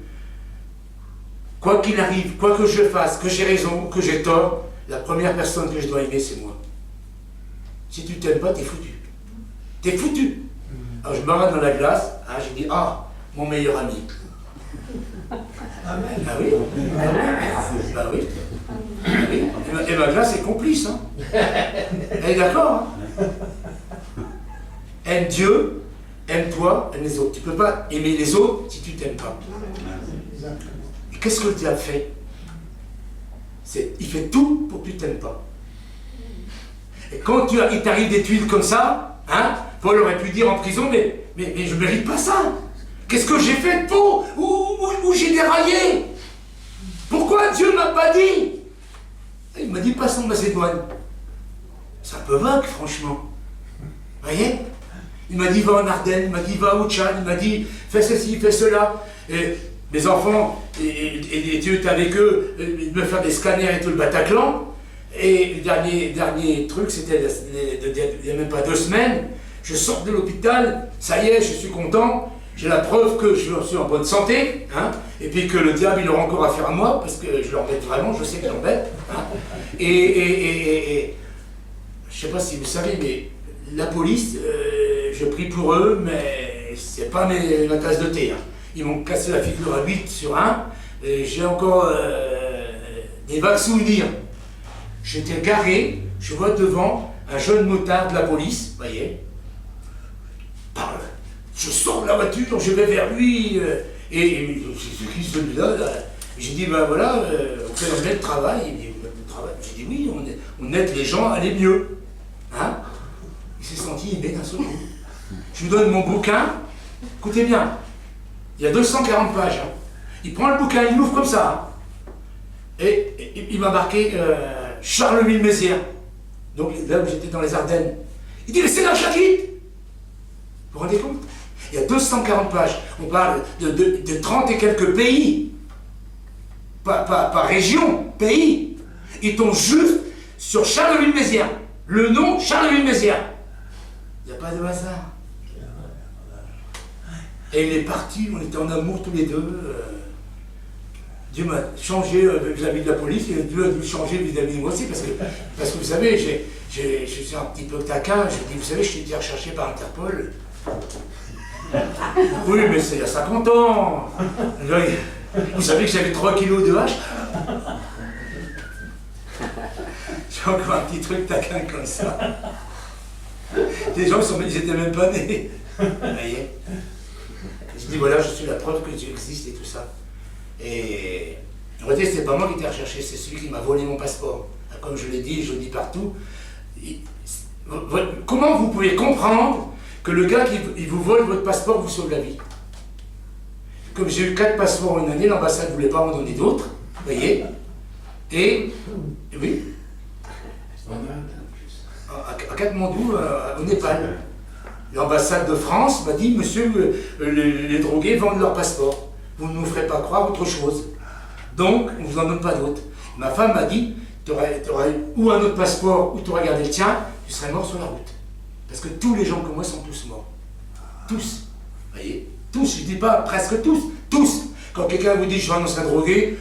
quoi qu'il arrive, quoi que je fasse, que j'ai raison, que j'ai tort, la première personne que je dois aimer, c'est moi. Si tu t'aimes pas, t'es foutu. T'es foutu. Alors je me regarde dans la glace, hein, j'ai dit, ah, mon meilleur ami. Amen. Ah oui. Bah oui. Oui. Et ma glace est complice. Hein. Elle est d'accord. Hein. Aime Dieu, aime-toi, aime les autres. Tu ne peux pas aimer les autres si tu ne t'aimes pas. Et qu'est-ce que le diable fait? Il fait tout pour que tu ne t'aimes pas. Et quand il t'arrive des tuiles comme ça, hein, Paul aurait pu dire en prison, mais je ne mérite pas ça. Qu'est-ce que j'ai fait de faux? Où j'ai déraillé? Pourquoi Dieu ne m'a pas dit? Il m'a dit passe en Macédoine. C'est un peu vague, franchement. Vous voyez? Il m'a dit va en Ardennes, il m'a dit va au Tchad, il m'a dit fais ceci, fais cela. Et mes enfants, et Dieu est avec eux, ils me faire des scanners et tout le Bataclan. Et le dernier truc, c'était il n'y a même pas 2 semaines. Je sors de l'hôpital, ça y est, je suis content. J'ai la preuve que je suis en bonne santé, hein, et puis que le diable il aura encore affaire à moi, parce que je l'embête vraiment, je sais que je l'embête. Hein, et je ne sais pas si vous savez, mais la police, je prie pour eux, mais c'est pas ma tasse de thé. Hein. Ils m'ont cassé la figure à 8 sur 1, et j'ai encore des vagues souvenirs. J'étais garé, je vois devant un jeune motard de la police, vous voyez, parle. Je sors de la voiture, je vais vers lui, et c'est qui celui-là là? J'ai dit, ben voilà, on fait un net travail. Il dit, j'ai dit, oui, on aide les gens à aller mieux. Hein? Il s'est senti aimé d'un seul coup. Je lui donne mon bouquin, écoutez bien, il y a 240 pages. Hein. Il prend le bouquin, il l'ouvre comme ça. Hein. Et il m'a marqué Charleville-Mézières. Donc là où j'étais dans les Ardennes. Il dit, mais c'est là, Jacqueline! Vous vous rendez compte? Il y a 240 pages. On parle de 30 et quelques pays. Pas région, pays. Ils tombent juste sur Charleville-Mézières. Le nom Charleville-Mézières. Il n'y a pas de hasard. Et il est parti, on était en amour tous les deux. Dieu m'a changé vis-à-vis de la police, et Dieu a dû changer vis-à-vis de moi aussi, parce que vous savez, je suis un petit peu taquin, je dis, vous savez, je suis été recherché par Interpol. Oui, mais c'est il y a 50 ans. Vous savez que j'avais 3 kilos de hache. J'ai encore un petit truc taquin comme ça. Les gens, ils n'étaient même pas nés. Vous voyez? Je dis, voilà, je suis la preuve que Dieu existe et tout ça. Et en réalité, c'est pas moi qui t'ai recherché, c'est celui qui m'a volé mon passeport. Comme je l'ai dit, je le dis partout. Comment vous pouvez comprendre que le gars qui vous vole votre passeport vous sauve la vie? Comme j'ai eu 4 passeports en une année, l'ambassade ne voulait pas m'en donner d'autres, vous voyez? Et oui, à Katmandou, au Népal, l'ambassade de France m'a dit, monsieur, les drogués vendent leur passeport. Vous ne nous ferez pas croire autre chose. Donc, on ne vous en donne pas d'autres. Ma femme m'a dit, tu aurais ou un autre passeport, ou tu aurais gardé le tien, tu serais mort sur la route. Parce que tous les gens comme moi sont tous morts. Tous. Voyez? Tous, je ne dis pas presque tous, tous. Quand quelqu'un vous dit je renonce à droguer,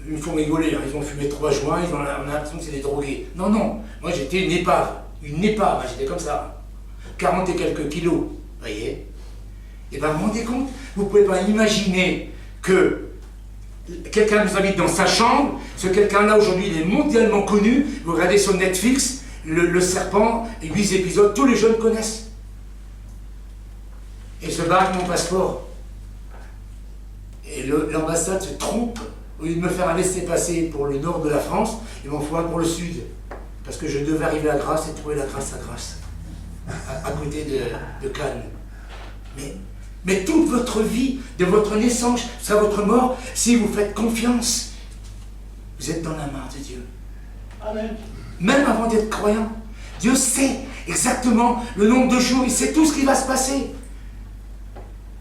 il faut rigoler, hein. Ils ont fumé 3 joints, on a l'impression que c'est des drogués. Non, non, moi j'étais une épave, hein, j'étais comme ça. 40 et quelques kilos, voyez? Et bien vous vous rendez compte, vous ne pouvez pas imaginer que quelqu'un nous habite dans sa chambre, ce quelqu'un-là aujourd'hui il est mondialement connu, vous regardez sur Netflix, le serpent, 8 épisodes, tous les jeunes connaissent. Et je barre mon passeport. Et l'ambassade se trompe, au lieu de me faire un laisser-passer pour le nord de la France, ils m'envoient pour le sud. Parce que je devais arriver à Grasse et trouver la Grasse à Grasse, à côté de Cannes. Mais toute votre vie, de votre naissance jusqu'à votre mort, si vous faites confiance, vous êtes dans la main de Dieu. Amen. Même avant d'être croyant, Dieu sait exactement le nombre de jours, il sait tout ce qui va se passer.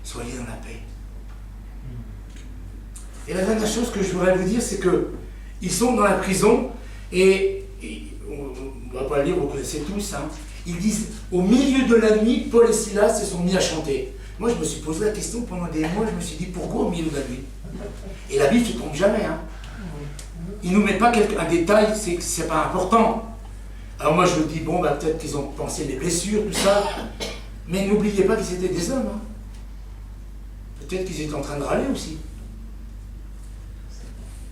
Soyez dans la paix. Et la dernière chose que je voudrais vous dire, c'est que ils sont dans la prison et on ne va pas le lire, vous connaissez tous, hein, ils disent, au milieu de la nuit, Paul et Silas se sont mis à chanter. Moi, je me suis posé la question pendant des mois, je me suis dit, pourquoi au milieu de la nuit? Et la Bible ne se trompe jamais. Hein. Il ne nous met pas un détail, c'est pas important. Alors moi, je me dis, bon, bah, peut-être qu'ils ont pensé les blessures, tout ça, mais n'oubliez pas qu'ils étaient des hommes. Hein. Peut-être qu'ils étaient en train de râler aussi.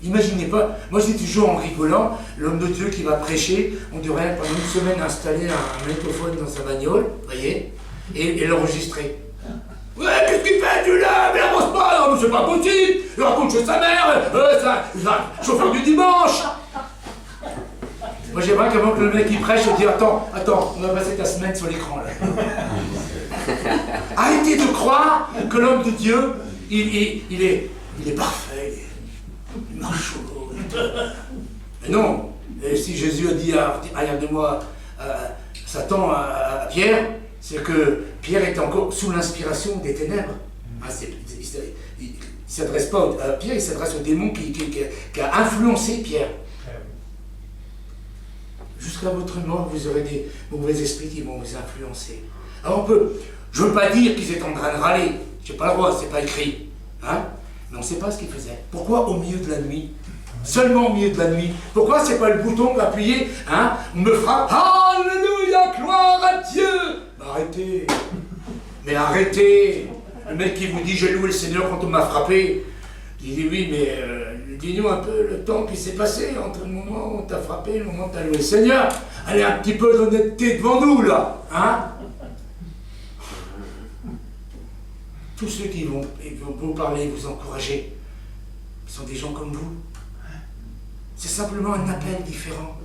Imaginez pas, moi je dis toujours en rigolant, l'homme de Dieu qui va prêcher, on devrait pendant une semaine installer un magnétophone dans sa bagnole, voyez, et l'enregistrer. Ouais, qu'est-ce qu'il fait Dieu là? Mais avance pas, non, mais c'est pas possible! Il raconte chez sa mère, chauffeur du dimanche! Moi j'aimerais qu'avant que le mec il prêche, je dis attends, on va passer ta semaine sur l'écran là. Arrêtez de croire que l'homme de Dieu, il est parfait. Il marche au mais non, et si Jésus a dit arrière de moi Satan à Pierre, c'est que Pierre est encore sous l'inspiration des ténèbres. Ah, il ne s'adresse pas à Pierre, il s'adresse au démon qui a influencé Pierre. Jusqu'à votre mort, vous aurez des mauvais esprits qui vont vous influencer. Alors je ne veux pas dire qu'ils étaient en train de râler, je n'ai pas le droit, c'est pas écrit. Hein? Mais on ne sait pas ce qu'ils faisaient. Pourquoi au milieu de la nuit? Seulement au milieu de la nuit. Pourquoi c'est pas le bouton appuyé, hein? On me frappe. Alléluia, gloire à Dieu. Arrêtez. Mais arrêtez. Le mec qui vous dit j'ai loué le Seigneur quand on m'a frappé. Il dit oui, mais dis-nous un peu le temps qui s'est passé entre le moment où on t'a frappé et le moment où t'as loué le Seigneur. Allez, un petit peu d'honnêteté devant nous là, hein? Tous ceux qui vont vous parler, vous encourager, sont des gens comme vous. C'est simplement un appel différent.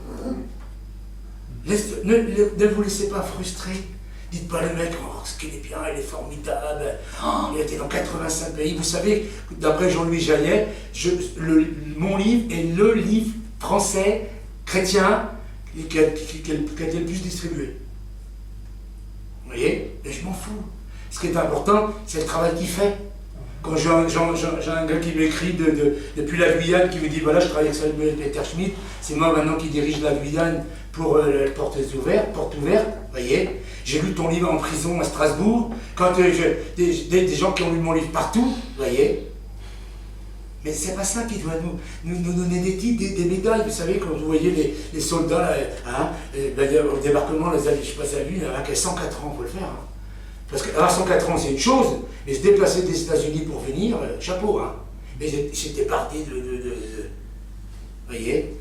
Ne vous laissez pas frustrer. Dites pas le mec, oh, ce qu'il est bien, il est formidable. Oh, il a été dans 85 pays. Vous savez, d'après Jean-Louis Jaillet, mon livre est le livre français chrétien qui a été le plus distribué. Vous voyez? Et je m'en fous. Ce qui est important, c'est le travail qu'il fait. Quand j'ai un gars qui m'écrit depuis la Guyane, qui me dit voilà, je travaille avec Samuel Peter Schmitt, c'est moi maintenant qui dirige la Guyane pour porte ouverte, vous voyez. J'ai lu ton livre en prison à Strasbourg, quand des gens qui ont lu mon livre partout, vous voyez. Mais c'est pas ça qui doit nous donner des titres, des médailles. Vous savez, quand vous voyez les soldats, au débarquement, je ne sais pas si ça a vu, il y en a qui a 104 ans, il faut le faire. Hein. Parce qu'avoir 104 ans, c'est une chose, mais se déplacer des États-Unis pour venir, chapeau, hein. Mais j'étais parti de... Vous voyez?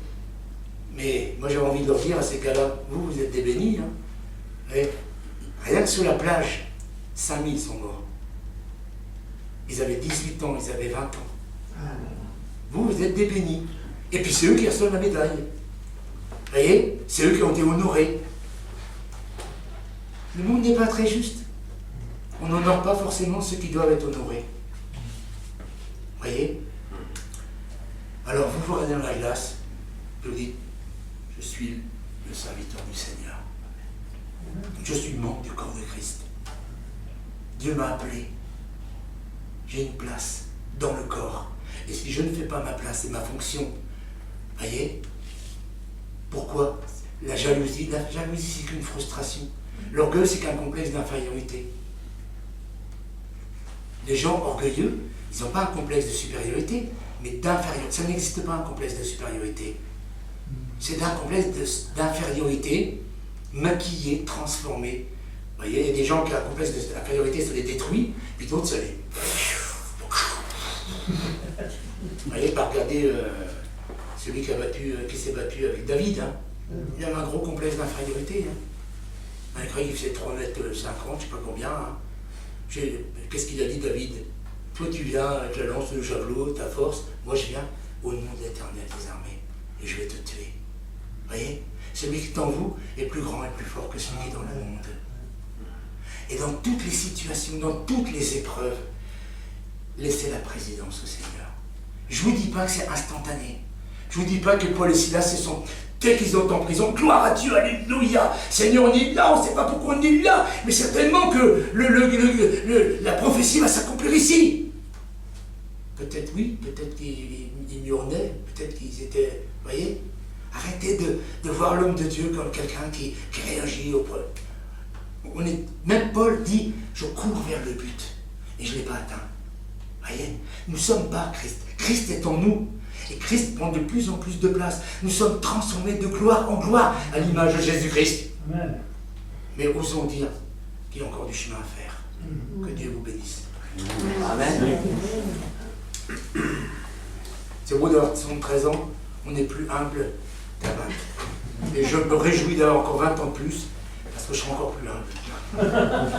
Mais moi, j'avais envie de leur dire à ces cas-là, vous êtes des bénis, hein. Et rien que sur la plage, 5000 sont morts. Ils avaient 18 ans, ils avaient 20 ans. Vous êtes des bénis. Et puis c'est eux qui reçoivent la médaille. Vous voyez? C'est eux qui ont été honorés. Le monde n'est pas très juste. On n'honore pas forcément ceux qui doivent être honorés. Vous voyez? Alors vous vous regardez dans la glace, vous dites, je suis le serviteur du Seigneur. Je suis membre du corps de Christ. Dieu m'a appelé. J'ai une place dans le corps. Et si je ne fais pas ma place et ma fonction, vous voyez? Pourquoi? La jalousie, c'est qu'une frustration. L'orgueil, c'est qu'un complexe d'infériorité. Les gens orgueilleux, ils n'ont pas un complexe de supériorité, mais d'infériorité. Ça n'existe pas un complexe de supériorité. C'est un complexe d'infériorité, maquillé, transformé. Vous voyez, il y a des gens qui ont un complexe d'infériorité, ça les détruit, puis d'autres, ça les... Vous voyez, pas regarder celui qui s'est battu avec David. Hein. Il avait un gros complexe d'infériorité. Hein. Il croyait qu'il faisait 3 mètres 50, je ne sais pas combien. Hein. Qu'est-ce qu'il a dit, David? Toi, tu viens avec la lance, le javelot, ta force. Moi, je viens au nom de l'Éternel des armées. Et je vais te tuer. Vous voyez? Celui qui est en vous est plus grand et plus fort que celui qui est dans le monde. Et dans toutes les situations, dans toutes les épreuves, laissez la présidence au Seigneur. Je ne vous dis pas que c'est instantané. Je ne vous dis pas que Paul et Silas se sont, dès qu'ils sont en prison, gloire à Dieu, alléluia, Seigneur, on est là, on ne sait pas pourquoi on est là, mais certainement que la prophétie va s'accomplir ici. Peut-être oui, peut-être qu'ils murnaient, peut-être qu'ils étaient, vous voyez, arrêtez de voir l'homme de Dieu comme quelqu'un qui réagit au problème. Même Paul dit, je cours vers le but, et je ne l'ai pas atteint. Voyez, nous ne sommes pas Christ. Christ est en nous. Et Christ prend de plus en plus de place. Nous sommes transformés de gloire en gloire à l'image de Jésus-Christ. Amen. Mais osons dire qu'il y a encore du chemin à faire. Que Dieu vous bénisse. Amen. C'est beau d'avoir 73 ans, on est plus humble qu'à 20. Et je me réjouis d'avoir encore 20 ans de plus, parce que je serai encore plus humble.